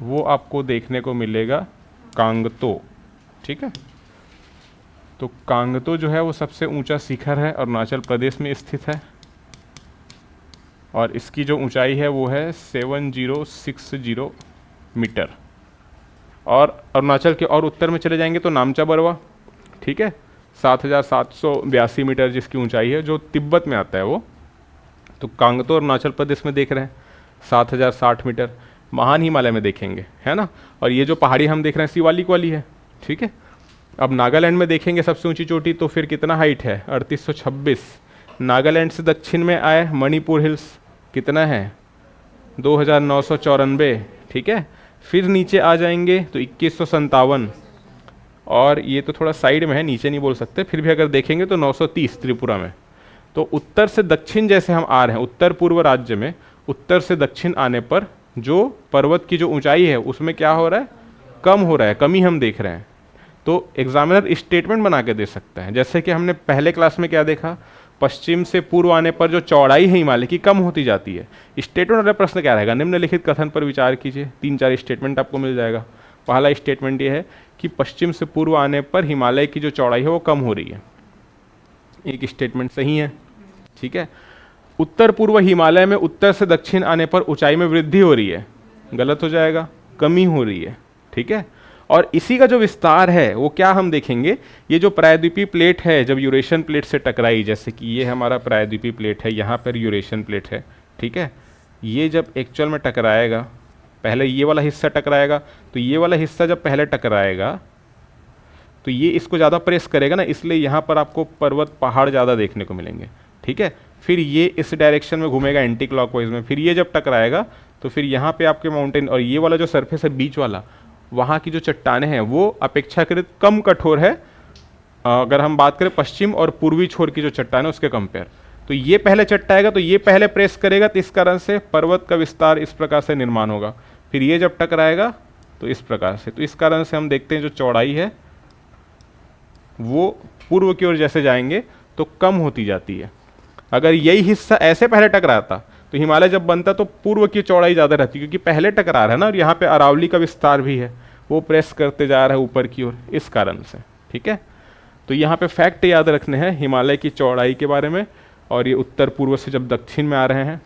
वो आपको देखने को मिलेगा कांगतो। ठीक है, तो कांगतो जो है वो सबसे ऊंचा शिखर है, अरुणाचल प्रदेश में स्थित है। और इसकी जो ऊंचाई है वो है 7060 मीटर। और अरुणाचल के और उत्तर में चले जाएंगे तो नामचा बरवा। ठीक है, 7782 मीटर जिसकी ऊंचाई है, जो तिब्बत में आता है वो। तो कांगतो अरुणाचल प्रदेश में देख रहे हैं 7060 मीटर। महान हिमालय में देखेंगे, है ना। और ये जो पहाड़ी हम देख रहे हैं शिवालिक वाली है। ठीक है, अब नागालैंड में देखेंगे सबसे ऊंची चोटी, तो फिर कितना हाइट है? 3826। नागालैंड से दक्षिण में आए मणिपुर हिल्स, कितना है? 2994। ठीक है, फिर नीचे आ जाएंगे तो 2157। और ये तो थोड़ा साइड में है, नीचे नहीं बोल सकते, फिर भी अगर देखेंगे तो 930 त्रिपुरा में। तो उत्तर से दक्षिण जैसे हम आ रहे हैं, उत्तर पूर्व राज्य में उत्तर से दक्षिण आने पर जो पर्वत की जो ऊंचाई है उसमें क्या हो रहा है? कम हो रहा है, कमी हम देख रहे हैं। तो एग्जामिनर स्टेटमेंट बना के दे सकता है, जैसे कि हमने पहले क्लास में क्या देखा, पश्चिम से पूर्व आने पर जो चौड़ाई है हिमालय की कम होती जाती है। स्टेटमेंट वाला प्रश्न क्या रहेगा? निम्नलिखित कथन पर विचार कीजिए। 3-4 स्टेटमेंट आपको मिल जाएगा। पहला स्टेटमेंट ये है कि पश्चिम से पूर्व आने पर हिमालय की जो चौड़ाई है वो कम हो रही है, एक स्टेटमेंट सही है। ठीक है, उत्तर पूर्व हिमालय में उत्तर से दक्षिण आने पर ऊंचाई में वृद्धि हो रही है, गलत हो जाएगा, कमी हो रही है। ठीक है, और इसी का जो विस्तार है वो क्या हम देखेंगे, ये जो प्रायद्वीपीय प्लेट है जब यूरेशियन प्लेट से टकराई, जैसे कि ये हमारा प्रायद्वीपीय प्लेट है, यहाँ पर यूरेशियन प्लेट है। ठीक है, ये जब एक्चुअल में टकराएगा, पहले ये वाला हिस्सा टकराएगा, तो ये वाला हिस्सा जब पहले टकराएगा तो ये इसको ज़्यादा प्रेस करेगा ना, इसलिए यहाँ पर आपको पर्वत पहाड़ ज़्यादा देखने को मिलेंगे। ठीक है, फिर ये इस डायरेक्शन में घूमेगा एंटी क्लॉकवाइज में, फिर ये जब टकराएगा तो फिर यहाँ पे आपके माउंटेन, और ये वाला जो सरफेस है बीच वाला, वहाँ की जो चट्टानें हैं वो अपेक्षाकृत कम कठोर है अगर हम बात करें पश्चिम और पूर्वी छोर की जो चट्टान है उसके कंपेयर। तो ये पहले चट्टाएगा तो ये पहले प्रेस करेगा, तो इस कारण से पर्वत का विस्तार इस प्रकार से निर्माण होगा। फिर ये जब टकराएगा तो इस प्रकार से, तो इस कारण से हम देखते हैं जो चौड़ाई है वो पूर्व की ओर जैसे जाएंगे तो कम होती जाती है। अगर यही हिस्सा ऐसे पहले टकराता तो हिमालय जब बनता तो पूर्व की चौड़ाई ज़्यादा रहती, क्योंकि पहले टकरा रहा है ना, और यहाँ पे अरावली का विस्तार भी है, वो प्रेस करते जा रहा है ऊपर की ओर, इस कारण से। ठीक है, तो यहाँ पे फैक्ट याद रखने हैं हिमालय की चौड़ाई के बारे में। और ये उत्तर पूर्व से जब दक्षिण में आ रहे हैं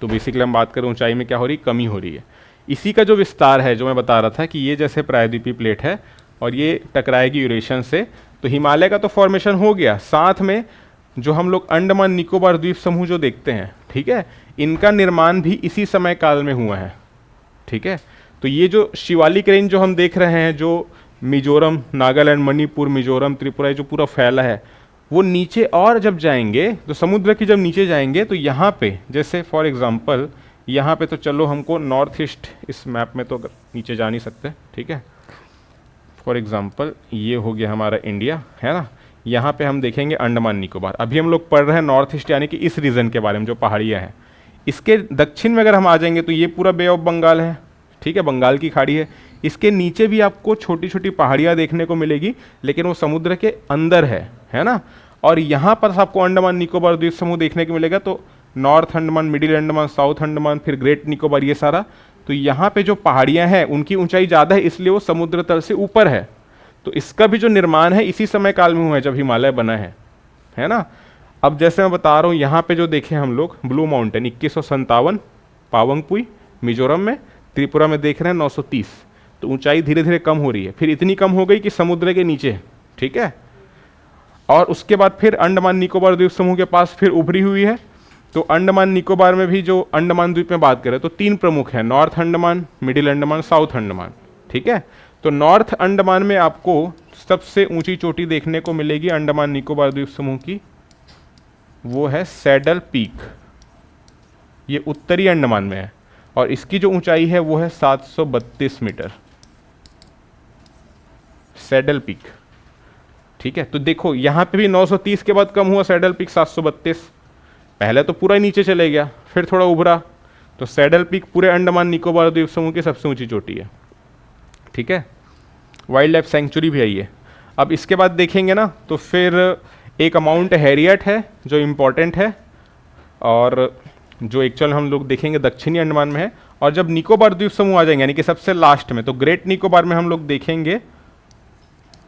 तो बेसिकली हम बात करें ऊंचाई में क्या हो रही, कमी हो रही है। इसी का जो विस्तार है जो मैं बता रहा था कि ये जैसे प्रायद्वीपीय प्लेट है और ये टकराएगी यूरेशियन से, तो हिमालय का तो फॉर्मेशन हो गया, साथ में जो हम लोग अंडमान निकोबार द्वीप समूह जो देखते हैं, ठीक है, इनका निर्माण भी इसी समय काल में हुआ है। ठीक है, तो ये जो शिवालिक रेंज जो हम देख रहे हैं, जो मिजोरम, नागालैंड, मणिपुर, मिजोरम, त्रिपुरा जो पूरा फैला है, वो नीचे और जब जाएंगे तो समुद्र की जब नीचे जाएंगे तो यहाँ पे जैसे फॉर एग्जांपल यहाँ पे, तो चलो हमको नॉर्थ ईस्ट, इस मैप में तो नीचे जा नहीं सकते, ठीक है, फॉर एग्जांपल ये हो गया हमारा इंडिया, है ना। यहाँ पे हम देखेंगे अंडमान निकोबार। अभी हम लोग पढ़ रहे हैं नॉर्थ ईस्ट यानी कि इस रीजन के बारे में जो पहाड़ियाँ हैं। इसके दक्षिण में अगर हम आ जाएंगे तो ये पूरा बे ऑफ बंगाल है, ठीक है, बंगाल की खाड़ी है। इसके नीचे भी आपको छोटी छोटी पहाड़ियाँ देखने को मिलेगी, लेकिन वो समुद्र के अंदर है ना। और यहाँ पर आपको अंडमान निकोबार द्वीप समूह देखने को मिलेगा। तो north Andaman, middle Andaman, south Andaman, फिर ग्रेट निकोबार, ये सारा। तो यहाँ पे जो पहाड़ियाँ हैं उनकी ऊंचाई ज़्यादा है, इसलिए वो समुद्र तल से ऊपर है। तो इसका भी जो निर्माण है इसी समय काल में हुआ है जब हिमालय बना है ना। अब जैसे मैं बता रहा हूँ, यहाँ पे जो देखें हम लोग ब्लू माउंटेन 2157 पावंगपुई मिजोरम में, त्रिपुरा में देख रहे हैं 930। तो ऊंचाई धीरे धीरे कम हो रही है, फिर इतनी कम हो गई कि समुद्र के नीचे, ठीक है। और उसके बाद फिर अंडमान निकोबार द्वीप समूह के पास फिर उभरी हुई है। तो अंडमान निकोबार में भी जो अंडमान द्वीप में बात करें तो तीन प्रमुख हैं, north Andaman, middle Andaman, south Andaman, ठीक है। तो नॉर्थ अंडमान में आपको सबसे ऊंची चोटी देखने को मिलेगी अंडमान निकोबार द्वीप समूह की, वो है सैडल पीक। ये उत्तरी अंडमान में है और इसकी जो ऊंचाई है वो है 732 मीटर, सैडल पीक, ठीक है। तो देखो यहाँ पे भी 930 के बाद कम हुआ सैडल पीक 732। पहले तो पूरा ही नीचे चले गया, फिर थोड़ा उभरा। तो सैडल पीक पूरे अंडमान निकोबार द्वीप समूह की सबसे ऊंची चोटी है, ठीक है। वाइल्ड लाइफ सेंचुरी भी आई है। अब इसके बाद देखेंगे ना तो फिर एक माउंट हैरियट है जो इम्पोर्टेंट है, और जो एक्चुअल हम लोग देखेंगे दक्षिणी अंडमान में है। और जब निकोबार द्वीप समूह आ जाएंगे यानी कि सबसे लास्ट में, तो ग्रेट निकोबार में हम लोग देखेंगे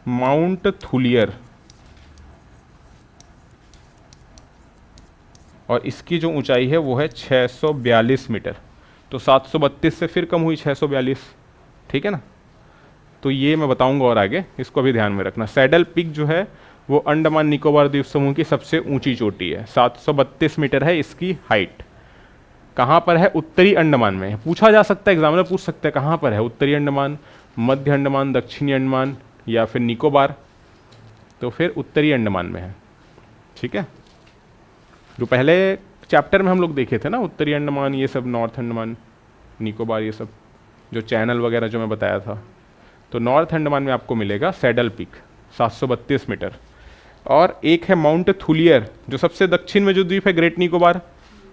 माउंट थुलियर, और इसकी जो ऊंचाई है वो है 642 मीटर। तो 732 से फिर कम हुई 642, ठीक है ना। तो ये मैं बताऊंगा और आगे, इसको भी ध्यान में रखना। सैडल पीक जो है वो अंडमान निकोबार द्वीप समूह की सबसे ऊंची चोटी है, 732 मीटर है इसकी हाइट। कहाँ पर है? उत्तरी अंडमान में। पूछा जा सकता है, एग्जामिनर पूछ सकता है कहाँ पर है, उत्तरी अंडमान, मध्य अंडमान, दक्षिणी अंडमान या फिर निकोबार। तो फिर उत्तरी अंडमान में है, ठीक है। जो पहले चैप्टर में हम लोग देखे थे ना, उत्तरी अंडमान, ये सब नॉर्थ अंडमान, निकोबार, ये सब जो चैनल वगैरह जो मैं बताया था। तो नॉर्थ अंडमान में आपको मिलेगा सैडल पीक 732 मीटर। और एक है माउंट थुलियर जो सबसे दक्षिण में जो द्वीप है ग्रेट निकोबार,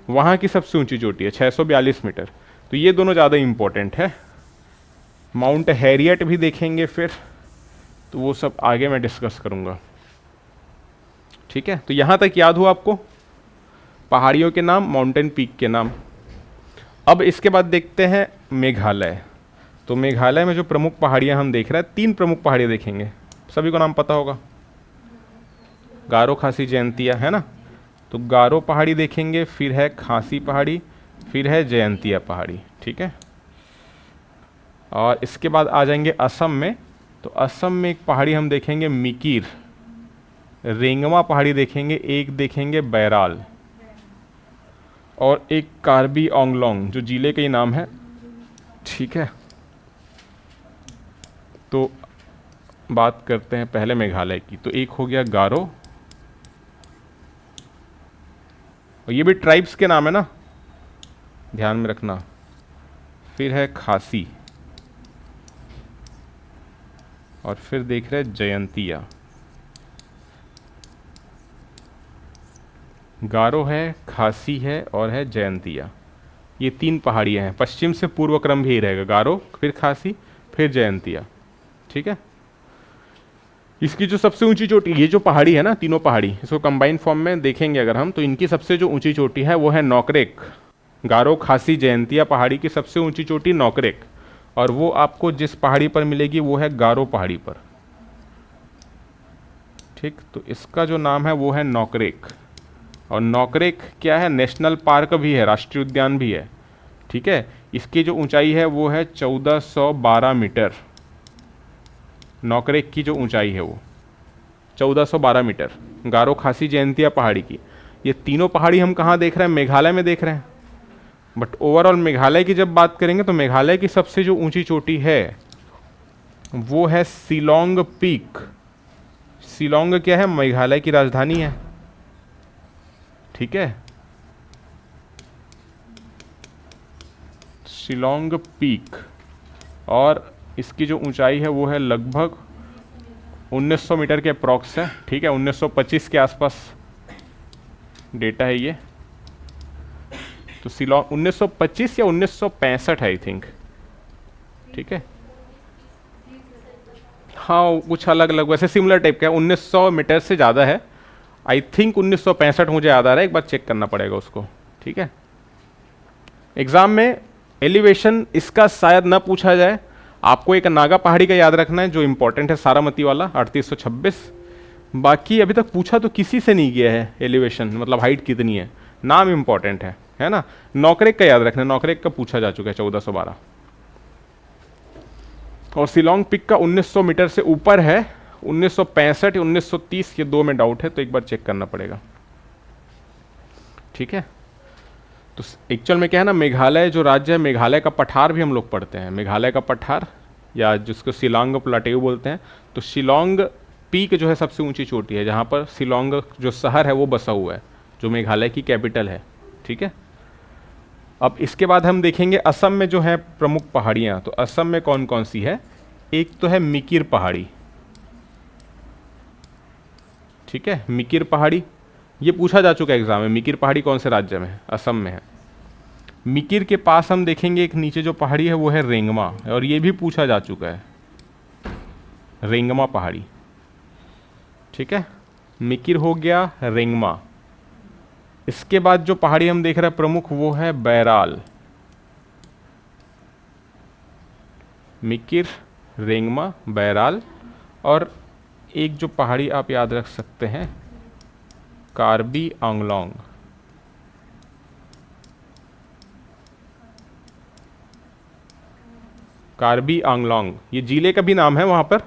वहाँ की सबसे ऊंची चोटी है 642 मीटर। तो ये दोनों ज़्यादा इंपॉर्टेंट है। माउंट हैरियट भी देखेंगे फिर, तो वो सब आगे मैं डिस्कस करूँगा, ठीक है। तो यहाँ तक याद हुआ आपको पहाड़ियों के नाम, माउंटेन पीक के नाम। अब इसके बाद देखते हैं मेघालय। तो मेघालय में जो प्रमुख पहाड़ियाँ हम देख रहे हैं, 3 प्रमुख पहाड़ियाँ देखेंगे, सभी को नाम पता होगा, गारो, खासी, जयंतिया, है ना। तो गारो पहाड़ी देखेंगे, फिर है खासी पहाड़ी, फिर है जयंतिया पहाड़ी, ठीक है। और इसके बाद आ जाएंगे असम में। तो असम में एक पहाड़ी हम देखेंगे मिकिर, रेंगमा पहाड़ी देखेंगे, एक देखेंगे बैराल, और एक कार्बी ओंगलोंग जो जिले का ही नाम है, ठीक है। तो बात करते हैं पहले मेघालय की। तो एक हो गया गारो, और ये भी ट्राइब्स के नाम है ना, ध्यान में रखना। फिर है खासी, और फिर देख रहे हैं जयंतिया। गारो है, खासी है और है जयंतिया। ये 3 पहाड़ियाँ हैं, पश्चिम से पूर्व क्रम भी यही रहेगा, गारो, फिर खासी, फिर जयंतिया, ठीक है। इसकी जो सबसे ऊंची चोटी, ये जो पहाड़ी है ना, तीनों पहाड़ी, इसको कंबाइन फॉर्म में देखेंगे अगर हम, तो इनकी सबसे जो ऊंची चोटी है वो है नौकरेक। गारो, खासी, जयंतिया पहाड़ी की सबसे ऊंची चोटी नौकरेक, और वो आपको जिस पहाड़ी पर मिलेगी वो है गारो पहाड़ी पर, ठीक। तो इसका जो नाम है वो है नौकरेक। और नौकरेक क्या है? नेशनल पार्क भी है, राष्ट्रीय उद्यान भी है, ठीक है। इसकी जो ऊंचाई है वो है 1412 मीटर। नौकरेक की जो ऊंचाई है वो 1412 मीटर, गारो, खासी, जयंतिया पहाड़ी की। ये तीनों पहाड़ी हम कहाँ देख रहे हैं? मेघालय में देख रहे हैं। बट ओवरऑल मेघालय की जब बात करेंगे तो मेघालय की सबसे जो ऊंची चोटी है वो है शिलोंग पीक। शिलोंग क्या है? मेघालय की राजधानी है, ठीक है। शिलोंग पीक, और इसकी जो ऊंचाई है वो है लगभग 1900 मीटर के अप्रॉक्स है, ठीक है, 1925 के आसपास डेटा है ये। तो शिलोंग 1925 या 1965 आई थिंक, ठीक है। हाँ कुछ अलग अलग वैसे सिमिलर टाइप का है, 1900 मीटर से ज़्यादा है आई थिंक, 1965 मुझे याद आ रहा है, एक बार चेक करना पड़ेगा उसको, ठीक है। एग्जाम में एलिवेशन इसका शायद ना पूछा जाए, आपको एक नागा पहाड़ी का याद रखना है जो इंपॉर्टेंट है, सारामती वाला 3826। बाकी अभी तक पूछा तो किसी से नहीं गया है एलिवेशन, मतलब हाइट कितनी है, नाम इंपॉर्टेंट है ना। नौकरेक का याद रखना है, नौकरेक का पूछा जा चुका है 1412। और शिलोंग पिक का 1900 मीटर से ऊपर है, 1965 या 1930 ये दो में डाउट है, तो एक बार चेक करना पड़ेगा, ठीक है। तो एक्चुअल में क्या है ना, मेघालय जो राज्य है, मेघालय का पठार भी हम लोग पढ़ते हैं, मेघालय का पठार या जिसको शिलोंग प्लाटेयू बोलते हैं। तो शिलोंग पीक जो है सबसे ऊंची चोटी है, जहाँ पर शिलोंग जो शहर है वो बसा हुआ है, जो मेघालय की कैपिटल है, ठीक है। अब इसके बाद हम देखेंगे असम में जो है प्रमुख पहाड़ियाँ, तो असम में कौन कौन सी है। एक तो है मिकिर पहाड़ी, ठीक है, मिकिर पहाड़ी ये पूछा जा चुका है एग्जाम में। मिकिर पहाड़ी कौन से राज्य में है, असम में है। मिकिर के पास हम देखेंगे एक नीचे जो पहाड़ी है वो है रेंगमा, और ये भी पूछा जा चुका है, रेंगमा पहाड़ी, ठीक है। मिकिर हो गया, रेंगमा। इसके बाद जो पहाड़ी हम देख रहे हैं प्रमुख वो है बैराल। मिकिर, रेंगमा, बैराल। और एक जो पहाड़ी आप याद रख सकते हैं कार्बी आंगलोंग, कार्बी आंगलोंग ये जिले का भी नाम है, वहाँ पर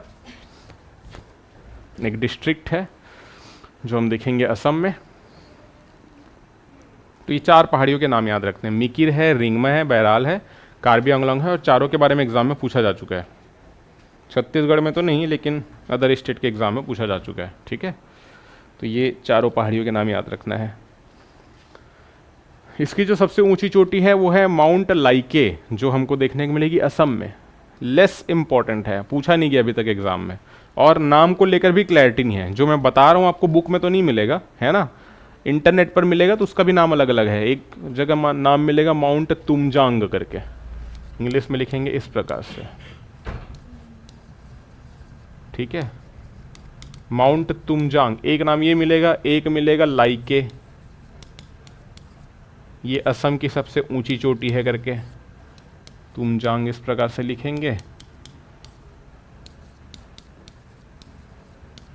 एक डिस्ट्रिक्ट है जो हम देखेंगे असम में। तो ये चार पहाड़ियों के नाम याद रखते हैं, मिकिर है, रिंगमा है, बैराल है, कार्बी आंगलोंग है, और चारों के बारे में एग्जाम में पूछा जा चुका है। छत्तीसगढ़ में तो नहीं, लेकिन अदर स्टेट के एग्जाम में पूछा जा चुका है, ठीक है। तो ये चारों पहाड़ियों के नाम याद रखना है। इसकी जो सबसे ऊंची चोटी है वो है माउंट लाइके, जो हमको देखने को मिलेगी असम में। लेस इंपॉर्टेंट है, पूछा नहीं गया अभी तक एग्जाम में, और नाम को लेकर भी क्लैरिटी नहीं है। जो मैं बता रहा हूँ आपको बुक में तो नहीं मिलेगा, है ना, इंटरनेट पर मिलेगा, तो उसका भी नाम अलग अलग है। एक जगह नाम मिलेगा माउंट तुमजांग करके, इंग्लिश में लिखेंगे इस प्रकार से, ठीक है, माउंट तुमजांग एक नाम ये मिलेगा, एक मिलेगा लाइके, ये असम की सबसे ऊंची चोटी है करके, तुमजांग इस प्रकार से लिखेंगे।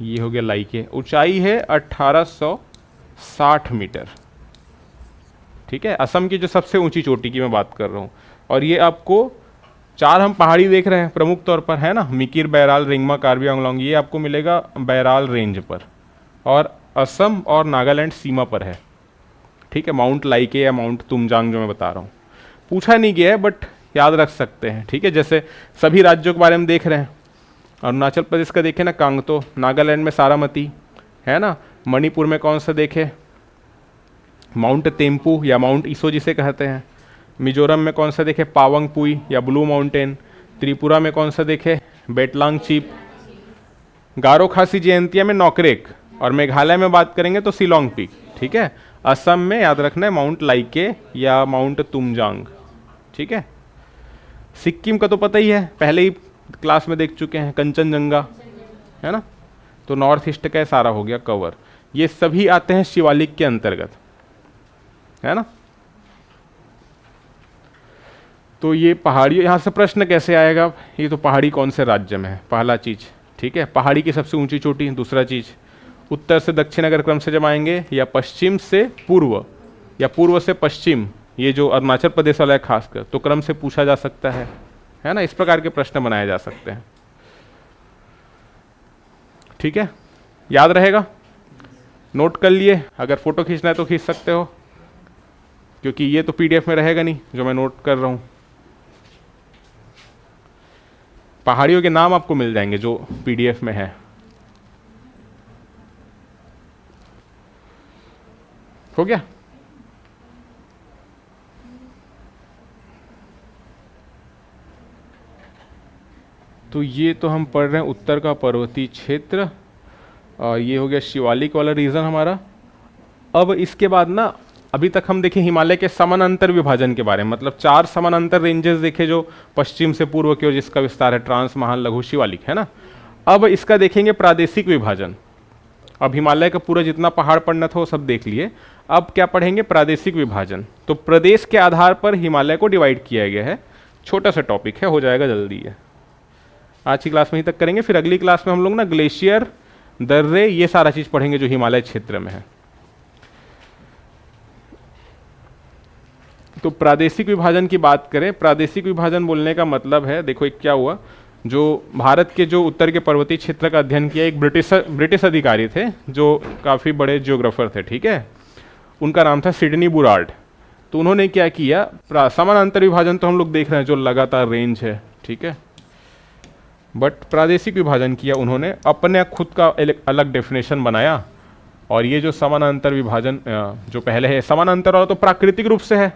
ये हो गया लाइके, ऊंचाई है 1860 मीटर, ठीक है। असम की जो सबसे ऊंची चोटी की मैं बात कर रहा हूँ। और ये आपको चार हम पहाड़ी देख रहे हैं प्रमुख तौर पर, है ना, मिकिर, बैराल, रिंगमा, कार्बी आंगलोंग, ये आपको मिलेगा बैराल रेंज पर, और असम और नागालैंड सीमा पर है, ठीक है। माउंट लाइके या माउंट तुमजांग जो मैं बता रहा हूँ पूछा नहीं गया है, बट याद रख सकते हैं, ठीक है। जैसे सभी राज्यों के बारे में देख रहे हैं, अरुणाचल प्रदेश का देखें ना कांगतो, नागालैंड में सारामती, है ना, मणिपुर में कौन सा देखे माउंट तेम्पू या माउंट ईसो जिसे कहते हैं, मिजोरम में कौन सा देखे पावंग पुई या ब्लू माउंटेन, त्रिपुरा में कौन सा देखे बेटलांग चीप, गारो खासी जयंतिया में नौकरेक, और मेघालय में बात करेंगे तो शिलोंग पीक, ठीक है। असम में याद रखना है माउंट लाइके या माउंट तुमजांग, ठीक है। सिक्किम का तो पता ही है, पहले ही क्लास में देख चुके हैं, कंचनजंगा, है ना। तो नॉर्थ ईस्ट का सारा हो गया कवर। ये सभी आते हैं शिवालिक के अंतर्गत, है ना। तो ये पहाड़ी, यहाँ से प्रश्न कैसे आएगा, ये तो पहाड़ी कौन से राज्य में है, पहला चीज, ठीक है। पहाड़ी की सबसे ऊंची चोटी, दूसरा चीज उत्तर से दक्षिण अगर क्रम से जमाएंगे, या पश्चिम से पूर्व, या पूर्व से पश्चिम, ये जो अरुणाचल प्रदेश वाला है खासकर, तो क्रम से पूछा जा सकता है ना। इस प्रकार के प्रश्न बनाए जा सकते हैं, ठीक है। याद रहेगा, नोट कर लिए, अगर फोटो खींचना है तो खींच सकते हो, क्योंकि ये तो पीडीएफ में रहेगा नहीं जो मैं नोट कर रहा हूँ। पहाड़ियों के नाम आपको मिल जाएंगे जो पीडीएफ में है। हो गया। तो ये तो हम पढ़ रहे हैं उत्तर का पर्वतीय क्षेत्र, और ये हो गया शिवालिक वाला रीजन हमारा। अब इसके बाद ना, अभी तक हम देखें हिमालय के समानांतर विभाजन के बारे में, मतलब 4 समानांतर रेंजेस देखे जो पश्चिम से पूर्व की ओर जिसका विस्तार है, ट्रांस, महान, लघु, शिवालिक, है ना। अब इसका देखेंगे प्रादेशिक विभाजन। अब हिमालय का पूरा जितना पहाड़ पड़ना था वो सब देख लिए, अब क्या पढ़ेंगे, प्रादेशिक विभाजन। तो प्रदेश के आधार पर हिमालय को डिवाइड किया गया है। छोटा सा टॉपिक है, हो जाएगा जल्दी है। आज की क्लास में ही तक करेंगे, फिर अगली क्लास में हम लोग ना ग्लेशियर, दर्रे, ये सारा चीज पढ़ेंगे जो हिमालय क्षेत्र में है। तो प्रादेशिक विभाजन की बात करें, प्रादेशिक विभाजन बोलने का मतलब है, देखो एक क्या हुआ, जो भारत के जो उत्तर के पर्वतीय क्षेत्र का अध्ययन किया, एक ब्रिटिश अधिकारी थे जो काफ़ी बड़े जियोग्राफर थे, ठीक है। उनका नाम था सिडनी बुरार्ड। तो उन्होंने क्या किया, समानांतर विभाजन तो हम लोग देख रहे हैं जो लगातार रेंज है, ठीक है, बट प्रादेशिक विभाजन किया उन्होंने, अपने खुद का अलग डेफिनेशन बनाया। और ये जो समानांतर विभाजन जो पहले है, समानांतर वाला तो प्राकृतिक रूप से है,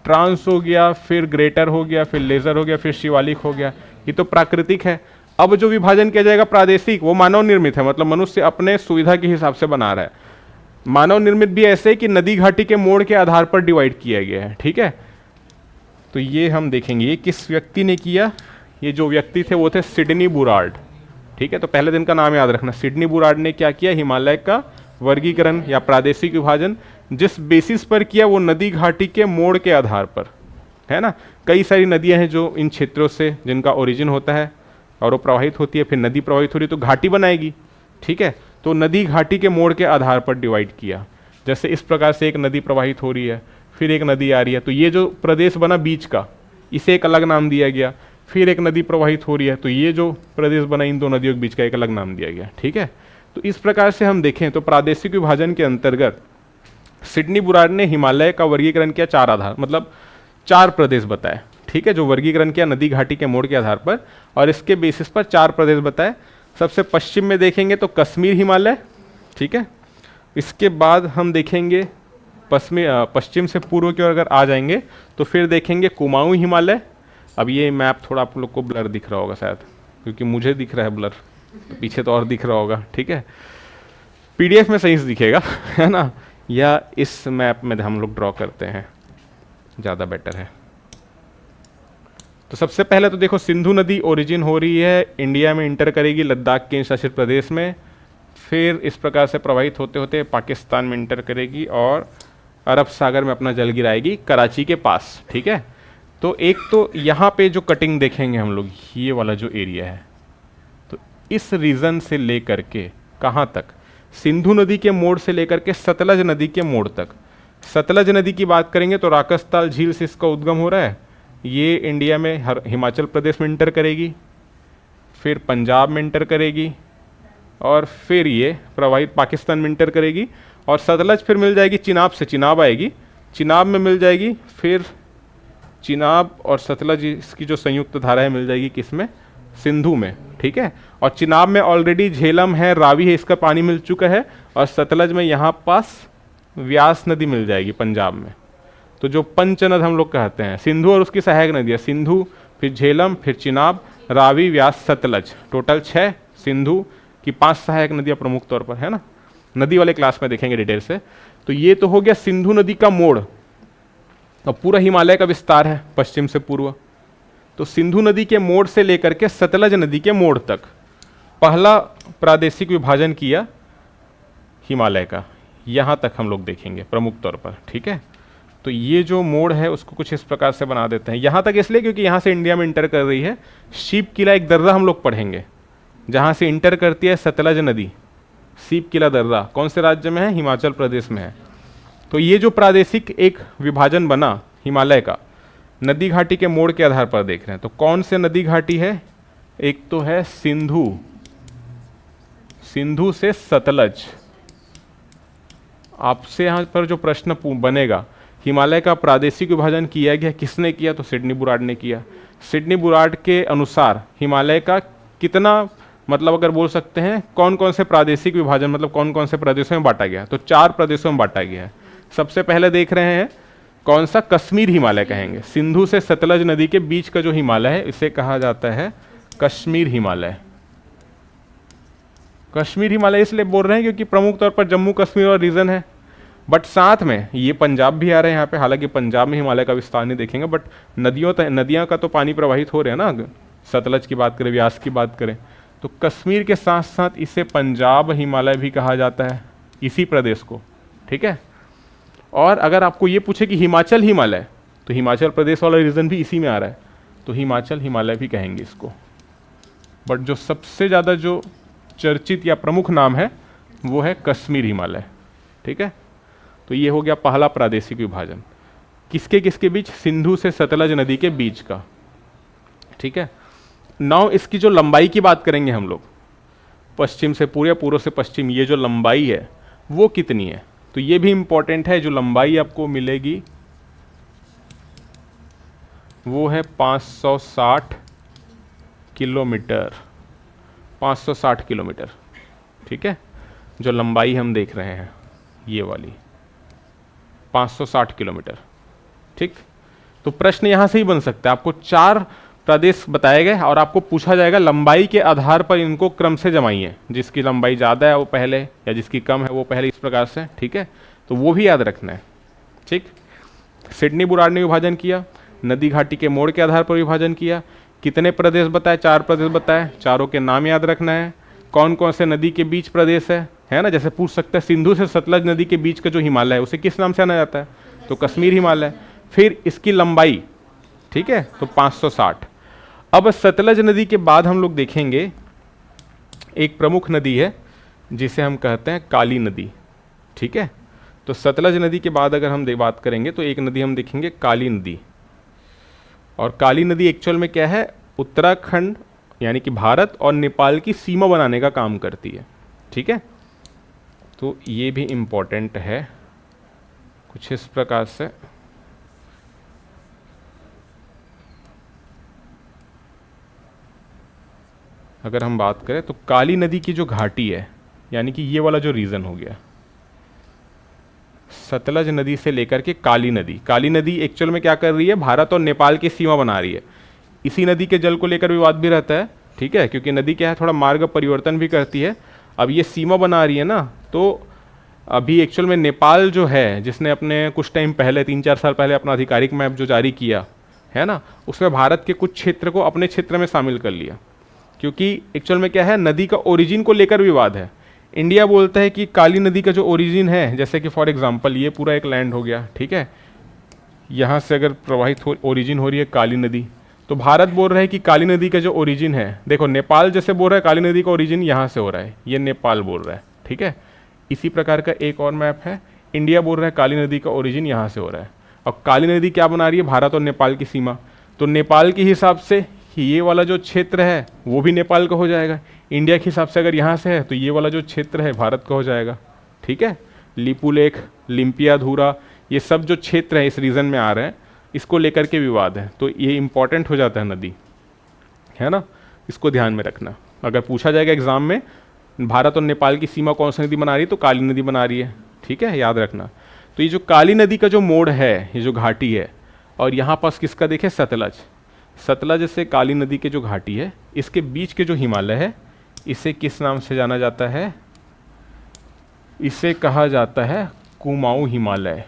ट्रांस हो गया, फिर ग्रेटर हो गया, फिर लेजर हो गया, फिर शिवालिक हो गया, ये तो प्राकृतिक है। अब जो विभाजन किया जाएगा प्रादेशिक, वो मानव निर्मित है, मतलब मनुष्य अपने सुविधा के हिसाब से बना रहा है। मानव निर्मित भी ऐसे है कि नदी घाटी के मोड़ के आधार पर डिवाइड किया गया है, ठीक है। तो ये हम देखेंगे ये किस व्यक्ति ने किया। ये जो व्यक्ति थे वो थे सिडनी बुरार्ड, ठीक है। तो पहले दिन का नाम याद रखना, सिडनी बुरार्ड ने क्या किया, हिमालय का वर्गीकरण या प्रादेशिक विभाजन जिस बेसिस पर किया वो नदी घाटी के मोड़ के आधार पर, है ना। कई सारी नदियां हैं जो इन क्षेत्रों से जिनका ओरिजिन होता है और वो प्रवाहित होती है, फिर नदी प्रवाहित हो रही तो घाटी बनाएगी, ठीक है। तो नदी घाटी के मोड़ के आधार पर डिवाइड किया। जैसे इस प्रकार से एक नदी प्रवाहित हो रही है, फिर एक नदी आ रही है, तो ये जो प्रदेश बना बीच का, इसे एक अलग नाम दिया गया। फिर एक नदी प्रवाहित हो रही है, तो ये जो प्रदेश बना इन दो नदियों के बीच का एक अलग नाम दिया गया, ठीक है। तो इस प्रकार से हम देखें तो प्रादेशिक विभाजन के अंतर्गत सिडनी बुरार्ड ने हिमालय का वर्गीकरण किया 4 आधार, मतलब 4 प्रदेश बताए, ठीक है, जो वर्गीकरण किया नदी घाटी के मोड़ के आधार पर, और इसके बेसिस पर 4 प्रदेश बताए। सबसे पश्चिम में देखेंगे तो कश्मीर हिमालय, ठीक है। इसके बाद हम देखेंगे पश्चिम से पूर्व की ओर अगर आ जाएंगे तो फिर देखेंगे कुमाऊं हिमालय। अब ये मैप थोड़ा आप लोग को ब्लर दिख रहा होगा शायद, क्योंकि मुझे दिख रहा है ब्लर, तो पीछे तो और दिख रहा होगा, ठीक है। पीडीएफ में सही से दिखेगा, है ना, या इस मैप में हम लोग ड्रॉ करते हैं, ज़्यादा बेटर है। तो सबसे पहले तो देखो सिंधु नदी ओरिजिन हो रही है, इंडिया में इंटर करेगी लद्दाख केंद्र शासित प्रदेश में, फिर इस प्रकार से प्रवाहित होते होते पाकिस्तान में इंटर करेगी और अरब सागर में अपना जल गिराएगी कराची के पास, ठीक है। तो एक तो यहाँ पे जो कटिंग देखेंगे हम लोग, ये वाला जो एरिया है, तो इस रीजन से लेकर के कहाँ तक, सिंधु नदी के मोड़ से लेकर के सतलज नदी के मोड़ तक। सतलज नदी की बात करेंगे तो राकसताल झील से इसका उद्गम हो रहा है, ये इंडिया में हिमाचल प्रदेश में इंटर करेगी, फिर पंजाब में इंटर करेगी, और फिर ये प्रवाहित पाकिस्तान में इंटर करेगी, और सतलज फिर मिल जाएगी चिनाब से, चिनाब आएगी, चिनाब में मिल जाएगी, फिर चिनाब और सतलज इसकी जो संयुक्त धारा है मिल जाएगी किसमें, सिंधु में, ठीक है। और चिनाब में ऑलरेडी झेलम है, रावी है, इसका पानी मिल चुका है, और सतलज में यहाँ पास व्यास नदी मिल जाएगी पंजाब में। तो जो पंचनद हम लोग कहते हैं, सिंधु और उसकी सहायक नदियाँ, सिंधु, फिर झेलम, फिर चिनाब, रावी, व्यास, सतलज, टोटल 6, सिंधु की 5 सहायक नदियाँ प्रमुख तौर पर, है ना। नदी वाले क्लास में देखेंगे डिटेल से। तो ये तो हो गया सिंधु नदी का मोड़, और पूरा हिमालय का विस्तार है पश्चिम से पूर्व। तो सिंधु नदी के मोड़ से लेकर के सतलज नदी के मोड़ तक पहला प्रादेशिक विभाजन किया हिमालय का, यहाँ तक हम लोग देखेंगे प्रमुख तौर पर, ठीक है। तो ये जो मोड़ है उसको कुछ इस प्रकार से बना देते हैं, यहाँ तक इसलिए क्योंकि यहाँ से इंडिया में इंटर कर रही है। शीप किला एक दर्रा हम लोग पढ़ेंगे, जहाँ से इंटर करती है सतलज नदी, शीप किला दर्रा कौन से राज्य में है, हिमाचल प्रदेश में है। तो ये जो प्रादेशिक एक विभाजन बना हिमालय का, नदी घाटी के मोड़ के आधार पर देख रहे हैं। तो कौन से नदी घाटी है, एक तो है सिंधु, सिंधु से सतलज। आपसे यहाँ पर जो प्रश्न बनेगा, हिमालय का प्रादेशिक विभाजन किया गया, किसने किया, तो सिडनी बुरार्ड ने किया। सिडनी बुरार्ड के अनुसार हिमालय का कितना, मतलब अगर बोल सकते हैं कौन कौन से प्रादेशिक विभाजन, मतलब कौन कौन से प्रदेशों में बांटा गया, तो 4 प्रदेशों में बांटा गया है। सबसे पहले देख रहे हैं कौन सा, कश्मीर हिमालय कहेंगे। सिंधु से सतलज नदी के बीच का जो हिमालय है इसे कहा जाता है कश्मीर हिमालय। कश्मीर हिमालय इसलिए बोल रहे हैं क्योंकि प्रमुख तौर पर जम्मू कश्मीर और रीजन है, बट साथ में ये पंजाब भी आ रहे हैं यहाँ पे। हालांकि पंजाब में हिमालय का विस्तार नहीं देखेंगे, बट नदियाँ का तो पानी प्रवाहित हो रहे हैं ना, सतलज की बात करें, व्यास की बात करें, तो कश्मीर के साथ साथ इसे पंजाब हिमालय भी कहा जाता है, इसी प्रदेश को। ठीक है, और अगर आपको ये पूछे कि हिमाचल हिमालय, तो हिमाचल प्रदेश वाला रीजन भी इसी में आ रहा है, तो हिमाचल हिमालय भी कहेंगे इसको। बट जो सबसे ज़्यादा जो चर्चित या प्रमुख नाम है वो है कश्मीर हिमालय। ठीक है, तो ये हो गया पहला प्रादेशिक विभाजन, किसके किसके बीच, सिंधु से सतलज नदी के बीच का। ठीक है, नाउ इसकी जो लंबाई की बात करेंगे हम लोग, पश्चिम से पूर्व, पूर्व से पश्चिम, ये जो लंबाई है वो कितनी है, तो ये भी इंपॉर्टेंट है। जो लंबाई आपको मिलेगी वो है 560 किलोमीटर, 560 किलोमीटर। ठीक है, जो लंबाई हम देख रहे हैं ये वाली 560 किलोमीटर। ठीक, तो प्रश्न यहां से ही बन सकता है, आपको 4 प्रदेश बताए गए और आपको पूछा जाएगा लंबाई के आधार पर इनको क्रम से जमाइए, जिसकी लंबाई ज़्यादा है वो पहले, या जिसकी कम है वो पहले, इस प्रकार से। ठीक है, तो वो भी याद रखना है। ठीक, सिडनी बुराड़ ने विभाजन किया, नदी घाटी के मोड़ के आधार पर विभाजन किया, कितने प्रदेश बताए, 4 प्रदेश बताए, चारों के नाम याद रखना है, कौन कौन से नदी के बीच प्रदेश है ना। जैसे पूछ सकते हैं सिंधु से सतलज नदी के बीच का जो हिमालय है उसे किस नाम से जाना जाता है, तो कश्मीर हिमालय। फिर इसकी लंबाई, ठीक है, तो 560। अब सतलज नदी के बाद हम लोग देखेंगे एक प्रमुख नदी है जिसे हम कहते हैं काली नदी। ठीक है, तो सतलज नदी के बाद अगर हम बात करेंगे तो एक नदी हम देखेंगे काली नदी। और काली नदी एक्चुअल में क्या है, उत्तराखंड यानी कि भारत और नेपाल की सीमा बनाने का काम करती है। ठीक है, तो ये भी इम्पोर्टेंट है कुछ इस प्रकार से। अगर हम बात करें तो काली नदी की जो घाटी है, यानी कि ये वाला जो रीजन हो गया, सतलज नदी से लेकर के काली नदी एक्चुअल में क्या कर रही है, भारत और नेपाल की सीमा बना रही है। इसी नदी के जल को लेकर विवाद भी रहता है। ठीक है, क्योंकि नदी क्या है, थोड़ा मार्ग परिवर्तन भी करती है। अब ये सीमा बना रही है ना, तो अभी एक्चुअल में नेपाल जो है, जिसने अपने कुछ टाइम पहले 3-4 साल पहले अपना आधिकारिक मैप जो जारी किया है ना, उसमें भारत के कुछ क्षेत्र को अपने क्षेत्र में शामिल कर लिया। क्योंकि एक्चुअल में क्या है, नदी का ओरिजिन को लेकर विवाद है। इंडिया बोलता है कि काली नदी का जो ओरिजिन है, जैसे कि फॉर एग्जांपल ये पूरा एक लैंड हो गया, ठीक है, यहाँ से अगर प्रवाहित हो ओरिजिन हो रही है काली नदी, तो भारत बोल रहा है कि काली नदी का जो ओरिजिन है, देखो नेपाल जैसे बोल रहा है काली नदी का ओरिजिन यहाँ से हो रहा है, ये नेपाल बोल रहा है। ठीक है, इसी प्रकार का एक और मैप है, इंडिया बोल रहा है काली नदी का ओरिजिन यहाँ से हो रहा है। और काली नदी क्या बना रही है, भारत और नेपाल की सीमा। तो नेपाल के हिसाब से ये वाला जो क्षेत्र है वो भी नेपाल का हो जाएगा, इंडिया के हिसाब से अगर यहाँ से है तो ये वाला जो क्षेत्र है भारत का हो जाएगा। ठीक है, लिपुलेख, लिम्पियाधुरा, ये सब जो क्षेत्र है इस रीजन में आ रहे हैं, इसको लेकर के विवाद है। तो ये इंपॉर्टेंट हो जाता है नदी, है ना, इसको ध्यान में रखना। अगर पूछा जाएगा एग्जाम में भारत और नेपाल की सीमा कौन सी नदी बना रही है, तो काली नदी बना रही है। ठीक है, याद रखना। तो ये जो काली नदी का जो मोड़ है, ये जो घाटी है, और यहाँ पास किसका देखें, सतलज से काली नदी के जो घाटी है, इसके बीच के जो हिमालय है, इसे किस नाम से जाना जाता है, इसे कहा जाता है कुमाऊं हिमालय।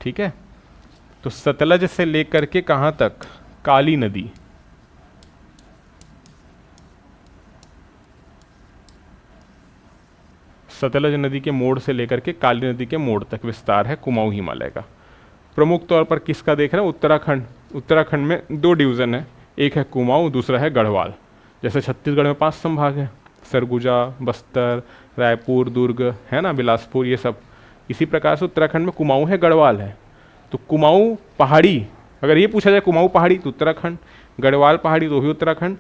ठीक है, तो सतलज से लेकर के कहां तक, काली नदी, सतलज नदी के मोड़ से लेकर के काली नदी के मोड़ तक विस्तार है कुमाऊं हिमालय का। प्रमुख तौर पर किसका देख रहे हैं, उत्तराखंड में 2 डिवीज़न है, एक है कुमाऊं, दूसरा है गढ़वाल। जैसे छत्तीसगढ़ में 5 संभाग हैं, सरगुजा, बस्तर, रायपुर, दुर्ग, है ना, बिलासपुर, ये सब। इसी प्रकार से उत्तराखंड में कुमाऊं है, गढ़वाल है। तो कुमाऊं पहाड़ी, अगर ये पूछा जाए कुमाऊं पहाड़ी तो उत्तराखंड, गढ़वाल पहाड़ी तो भी उत्तराखंड।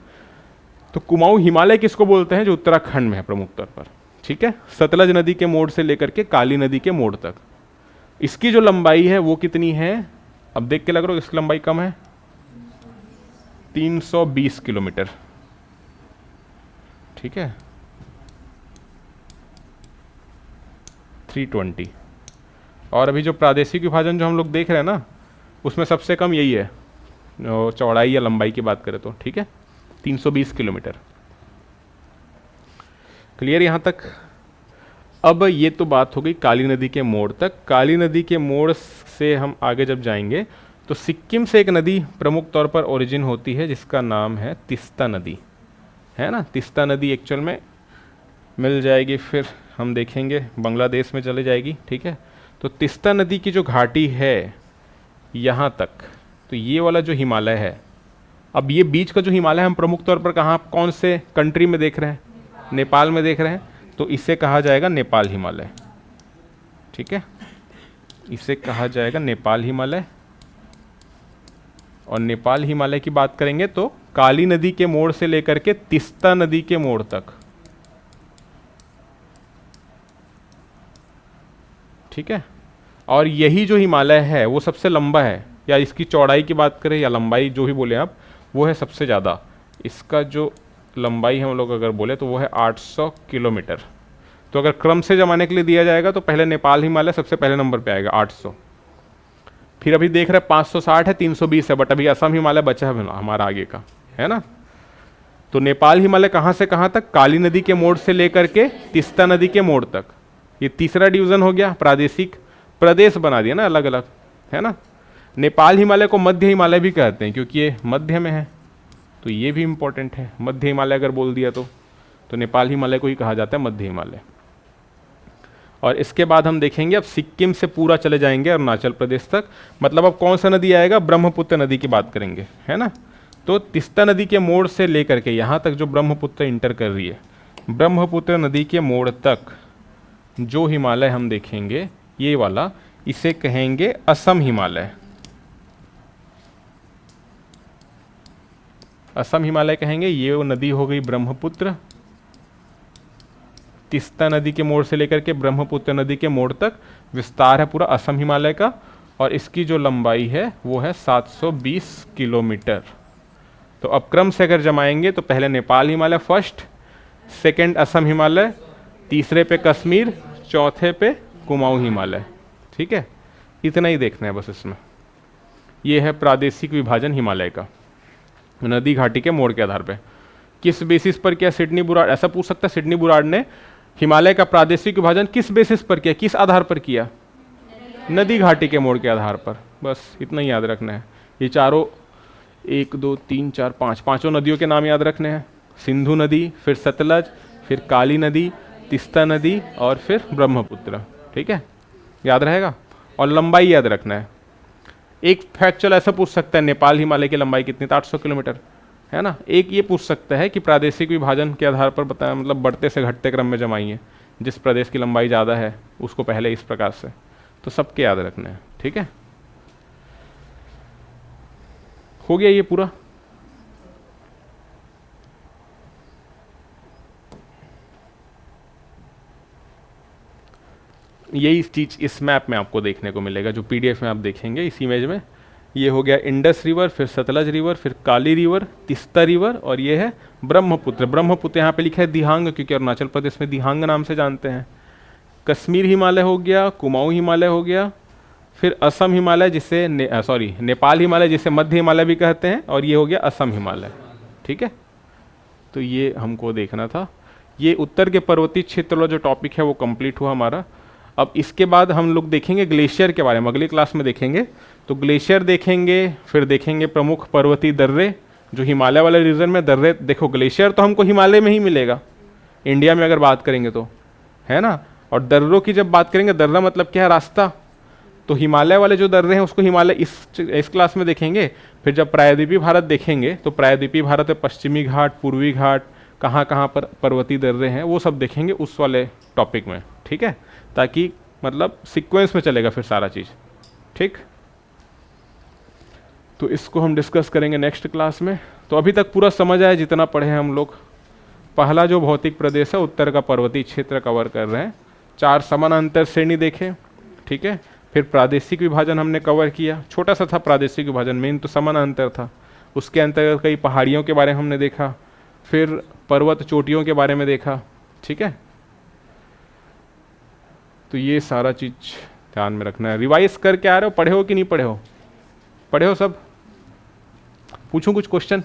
तो कुमाऊं हिमालय किसको बोलते हैं, जो उत्तराखंड में है प्रमुख तौर पर। ठीक है, सतलज नदी के मोड़ से लेकर के काली नदी के मोड़ तक इसकी जो लंबाई है वो कितनी है, अब देख के लग रहा है इसकी लंबाई कम है, 320 किलोमीटर। ठीक है, 320। और अभी जो प्रादेशिक विभाजन जो हम लोग देख रहे हैं ना, उसमें सबसे कम यही है चौड़ाई या लंबाई की बात करें तो, ठीक है, 320 किलोमीटर। क्लियर यहाँ तक? अब ये तो बात हो गई काली नदी के मोड़ तक। काली नदी के मोड़ से हम आगे जब जाएंगे तो सिक्किम से एक नदी प्रमुख तौर पर ओरिजिन होती है जिसका नाम है तिस्ता नदी, है ना। तिस्ता नदी एक्चुअल में मिल जाएगी, फिर हम देखेंगे बांग्लादेश में चले जाएगी, ठीक है। तो तिस्ता नदी की जो घाटी है यहाँ तक, तो ये वाला जो हिमालय है, अब ये बीच का जो हिमालय हम प्रमुख तौर पर कहाँ कौन से कंट्री में देख रहे हैं? नेपाल में देख रहे हैं, तो इसे कहा जाएगा नेपाल हिमालय, ठीक है। इसे कहा जाएगा नेपाल हिमालय। और नेपाल हिमालय की बात करेंगे तो काली नदी के मोड़ से लेकर के तिस्ता नदी के मोड़ तक, ठीक है। और यही जो हिमालय है वो सबसे लंबा है, या इसकी चौड़ाई की बात करें या लंबाई जो भी बोले आप, वो है सबसे ज़्यादा। इसका जो लंबाई हम लोग अगर बोले तो वो है 800 किलोमीटर। तो अगर क्रम से जमाने के लिए दिया जाएगा तो पहले नेपाल हिमालय सबसे पहले नंबर पे आएगा 800, फिर अभी देख रहे हैं 560 है, 320 है, बट अभी असम हिमालय बचा है हमारा आगे का, है ना। तो नेपाल हिमालय कहाँ से कहाँ तक? काली नदी के मोड़ से लेकर के तिस्ता नदी के मोड़ तक। ये तीसरा डिवीजन हो गया, प्रादेशिक प्रदेश बना दिया ना अलग अलग, है ना। नेपाल हिमालय को मध्य हिमालय भी कहते हैं क्योंकि ये मध्य में है, तो ये भी इंपॉर्टेंट है। मध्य हिमालय अगर बोल दिया तो नेपाल हिमालय को ही कहा जाता है मध्य हिमालय। और इसके बाद हम देखेंगे अब सिक्किम से पूरा चले जाएंगे अरुणाचल प्रदेश तक। मतलब अब कौन सा नदी आएगा? ब्रह्मपुत्र नदी की बात करेंगे, है ना। तो तिस्ता नदी के मोड़ से लेकर के यहाँ तक जो ब्रह्मपुत्र इंटर कर रही है, ब्रह्मपुत्र नदी के मोड़ तक जो हिमालय हम देखेंगे ये वाला, इसे कहेंगे असम हिमालय। असम हिमालय कहेंगे। ये वो नदी हो गई ब्रह्मपुत्र, तिस्ता नदी के मोड़ से लेकर के ब्रह्मपुत्र नदी के मोड़ तक विस्तार है पूरा असम हिमालय का, और इसकी जो लंबाई है वो है 720 किलोमीटर। तो अब क्रम से अगर जमाएंगे तो पहले नेपाल हिमालय फर्स्ट, सेकंड असम हिमालय, तीसरे पे कश्मीर, चौथे पे कुमाऊं हिमालय, ठीक है। इतना ही देखना है बस इसमें। ये है प्रादेशिक विभाजन हिमालय का नदी घाटी के मोड़ के आधार पे। किस बेसिस पर किया सिडनी बुराड़? ऐसा पूछ सकता है सिडनी बुराड़ ने हिमालय का प्रादेशिक विभाजन किस बेसिस पर किया, किस आधार पर किया? नदी घाटी के मोड़ के आधार पर। बस इतना ही याद रखना है। ये चारों 1 2 3 4 5 पांचों नदियों के नाम याद रखने हैं। सिंधु नदी, फिर सतलज, फिर काली नदी, तिस्ता नदी और फिर ब्रह्मपुत्र, ठीक है, याद रहेगा। और लंबाई याद रखना है। एक फैक्चुअल ऐसा पूछ सकता है नेपाल हिमालय की लंबाई कितनी? 800 किलोमीटर, है ना। एक ये पूछ सकता है कि प्रादेशिक विभाजन के आधार पर बताया, मतलब बढ़ते से घटते क्रम में जमाइए, जिस प्रदेश की लंबाई ज़्यादा है उसको पहले इस प्रकार से। तो सबके याद रखना है, ठीक है। हो गया ये पूरा। यही चीज़ इस मैप में आपको देखने को मिलेगा जो पीडीएफ में आप देखेंगे इस इमेज में। ये हो गया इंडस रिवर, फिर सतलज रिवर, फिर काली रिवर, तिस्ता रिवर, और ये है ब्रह्मपुत्र। ब्रह्मपुत्र यहाँ पे लिखा है दिहांग, क्योंकि अरुणाचल प्रदेश में दिहांग नाम से जानते हैं। कश्मीर हिमालय हो गया, कुमाऊं हिमालय हो गया, फिर असम हिमालय जिसे नेपाल हिमालय जिसे मध्य हिमालय भी कहते हैं, और ये हो गया असम हिमालय, ठीक है। तो ये हमको देखना था। ये उत्तर के पर्वतीय क्षेत्र वाला जो टॉपिक है वो कंप्लीट हुआ हमारा। अब इसके बाद हम लोग देखेंगे ग्लेशियर के बारे में, अगली क्लास में देखेंगे। तो ग्लेशियर देखेंगे, फिर देखेंगे प्रमुख पर्वतीय दर्रे जो हिमालय वाले रीजन में दर्रे। देखो ग्लेशियर तो हमको हिमालय में ही मिलेगा इंडिया में अगर बात करेंगे तो, है ना। और दर्रों की जब बात करेंगे, दर्रा मतलब क्या है? रास्ता। तो हिमालय वाले जो दर्रे हैं उसको हिमालय इस क्लास में देखेंगे। फिर जब प्रायद्वीपीय भारत देखेंगे तो प्रायद्वीपीय भारत में पश्चिमी घाट, पूर्वी घाट, कहाँ कहाँ पर पर्वतीय दर्रे हैं वो सब देखेंगे उस वाले टॉपिक में, ठीक है। ताकि मतलब सीक्वेंस में चलेगा फिर सारा चीज़, ठीक। तो इसको हम डिस्कस करेंगे नेक्स्ट क्लास में। तो अभी तक पूरा समझ आया जितना पढ़े हैं हम लोग। पहला जो भौतिक प्रदेश है उत्तर का पर्वतीय क्षेत्र कवर कर रहे हैं। 4 समानांतर श्रेणी देखे, ठीक है। फिर प्रादेशिक विभाजन हमने कवर किया, छोटा सा था प्रादेशिक विभाजन, मेन तो समानांतर था। उसके अंतर्गत कई पहाड़ियों के बारे में हमने देखा, फिर पर्वत चोटियों के बारे में देखा, ठीक है। तो ये सारा चीज़ ध्यान में रखना है। रिवाइज करके आ रहे हो, पढ़े हो कि नहीं पढ़े हो? पढ़े हो सब? पूछूं कुछ क्वेश्चन?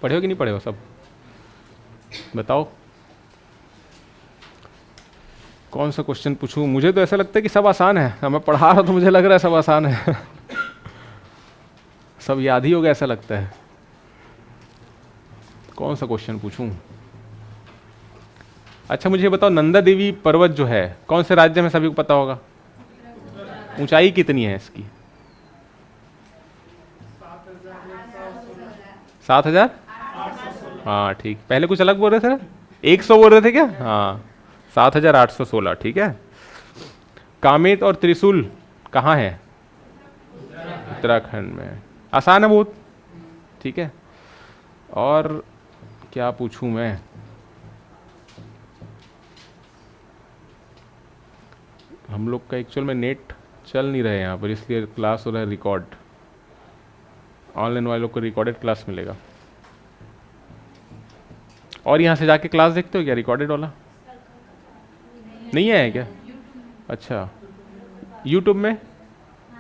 पढ़े हो कि नहीं पढ़े हो सब? बताओ कौन सा क्वेश्चन पूछूं? मुझे तो ऐसा लगता है कि सब आसान है। मैं पढ़ा रहा तो मुझे लग रहा है सब आसान है। सब याद ही होगा ऐसा लगता है। कौन सा क्वेश्चन पूछूं? अच्छा मुझे बताओ, नंदा देवी पर्वत जो है कौन से राज्य में, सभी को पता होगा? ऊंचाई कितनी है इसकी? 7,000। हाँ ठीक, पहले कुछ अलग बोल रहे थे ना, 100 बोल रहे थे क्या? हाँ 7,816। ठीक है। कामेत और त्रिशूल कहाँ है? उत्तराखंड में। आसान है बहुत। ठीक है। और क्या पूछूं मैं? हम लोग का एक्चुअल में नेट चल नहीं रहे यहाँ पर, इसलिए क्लास हो रहा है रिकॉर्ड। ऑनलाइन वालों को रिकॉर्डेड क्लास मिलेगा। और यहाँ से जाके क्लास देखते हो क्या रिकॉर्डेड वाला? नहीं है क्या? अच्छा यूट्यूब में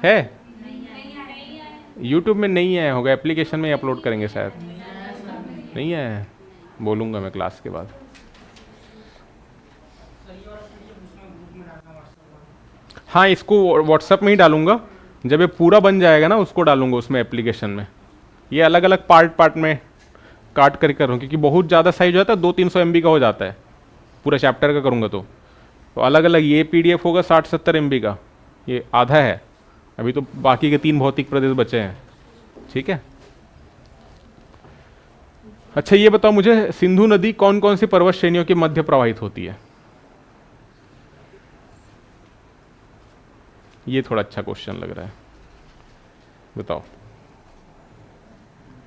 है? यूट्यूब में नहीं आया होगा, एप्लीकेशन में ही अपलोड करेंगे शायद। नहीं है, बोलूँगा मैं क्लास के बाद। हाँ इसको व्हाट्सएप में ही डालूंगा, जब ये पूरा बन जाएगा ना उसको डालूंगा उसमें एप्लीकेशन में। ये अलग अलग पार्ट पार्ट में काट कर करूँ, क्योंकि बहुत ज़्यादा साइज हो जाता है, 200-300 MB का हो जाता है पूरा चैप्टर का करूँगा तो अलग अलग ये PDF होगा 60-70 MB का, ये आधा है। अभी तो बाकी के 3 भौतिक प्रदेश बचे हैं। ठीक है। अच्छा ये बताओ मुझे, सिंधु नदी कौन कौन सी पर्वत श्रेणियों के मध्य प्रवाहित होती है? ये थोड़ा अच्छा क्वेश्चन लग रहा है, बताओ।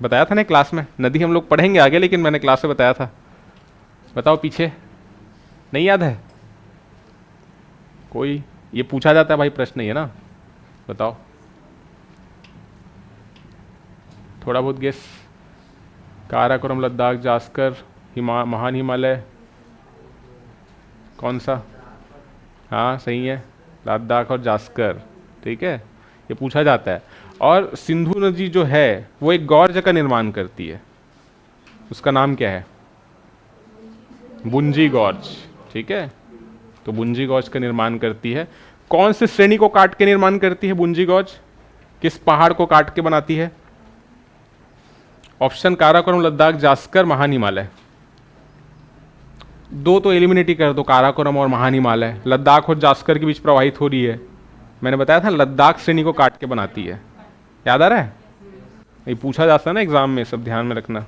बताया था ना क्लास में, नदी हम लोग पढ़ेंगे आगे, लेकिन मैंने क्लास में बताया था। बताओ पीछे, नहीं याद है कोई? ये पूछा जाता है भाई, प्रश्न ही है ना। बताओ थोड़ा बहुत गेस। काराकोरम, लद्दाख, जास्कर, महान हिमालय, कौन सा? हाँ सही है, लद्दाख और जास्कर। ठीक है, ये पूछा जाता है। और सिंधु नदी जो है वो एक गॉर्ज का निर्माण करती है, उसका नाम क्या है? बुंजी गॉर्ज। ठीक है, तो बुंजी गॉर्ज का निर्माण करती है। कौन से श्रेणी को काट के निर्माण करती है बुंजी गॉर्ज? किस पहाड़ को काट के बनाती है? ऑप्शन काराकोरम, लद्दाख, जास्कर, महान हिमालय। दो तो एलिमिनेट ही कर दो, काराकोरम और महान हिमालय। लद्दाख और जास्कर के बीच प्रवाहित हो रही है, मैंने बताया था लद्दाख श्रेणी को काट के बनाती है। याद आ रहा है? ये पूछा जाता है ना एग्जाम में, सब ध्यान में रखना।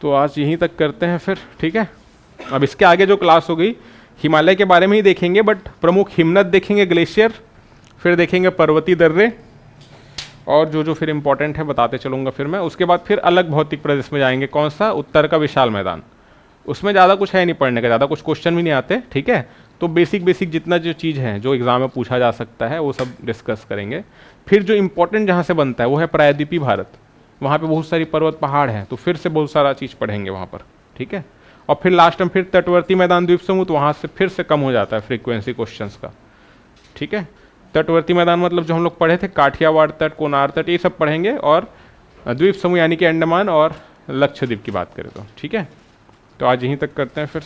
तो आज यहीं तक करते हैं फिर। ठीक है, अब इसके आगे जो क्लास हो गई हिमालय के बारे में ही देखेंगे, बट प्रमुख हिमनद देखेंगे, ग्लेशियर, फिर देखेंगे पर्वतीय दर्रे, और जो जो फिर इंपॉर्टेंट है बताते चलूँगा फिर मैं। उसके बाद फिर अलग भौतिक प्रदेश में जाएंगे, कौन सा? उत्तर का विशाल मैदान। उसमें ज़्यादा कुछ है नहीं पढ़ने का, ज़्यादा कुछ क्वेश्चन भी नहीं आते। ठीक है, तो बेसिक बेसिक जितना जो चीज़ है जो एग्जाम में पूछा जा सकता है वो सब डिस्कस करेंगे। फिर जो इंपॉर्टेंट जहाँ से बनता है वो है प्रायद्वीपीय भारत, वहाँ पे बहुत सारी पर्वत पहाड़ हैं, तो फिर से बहुत सारा चीज़ पढ़ेंगे वहाँ पर। ठीक है, और फिर लास्ट में फिर तटवर्ती मैदान, द्वीप समूह, तो वहाँ से फिर से कम हो जाता है फ्रीक्वेंसी क्वेश्चंस का। ठीक है, तटवर्ती मैदान मतलब जो हम लोग पढ़े थे, काठियावाड़ तट, कोनार तट, ये सब पढ़ेंगे, और द्वीप समूह यानी कि अंडमान और लक्षद्वीप की बात करें तो। ठीक है, तो आज यहीं तक करते हैं फिर।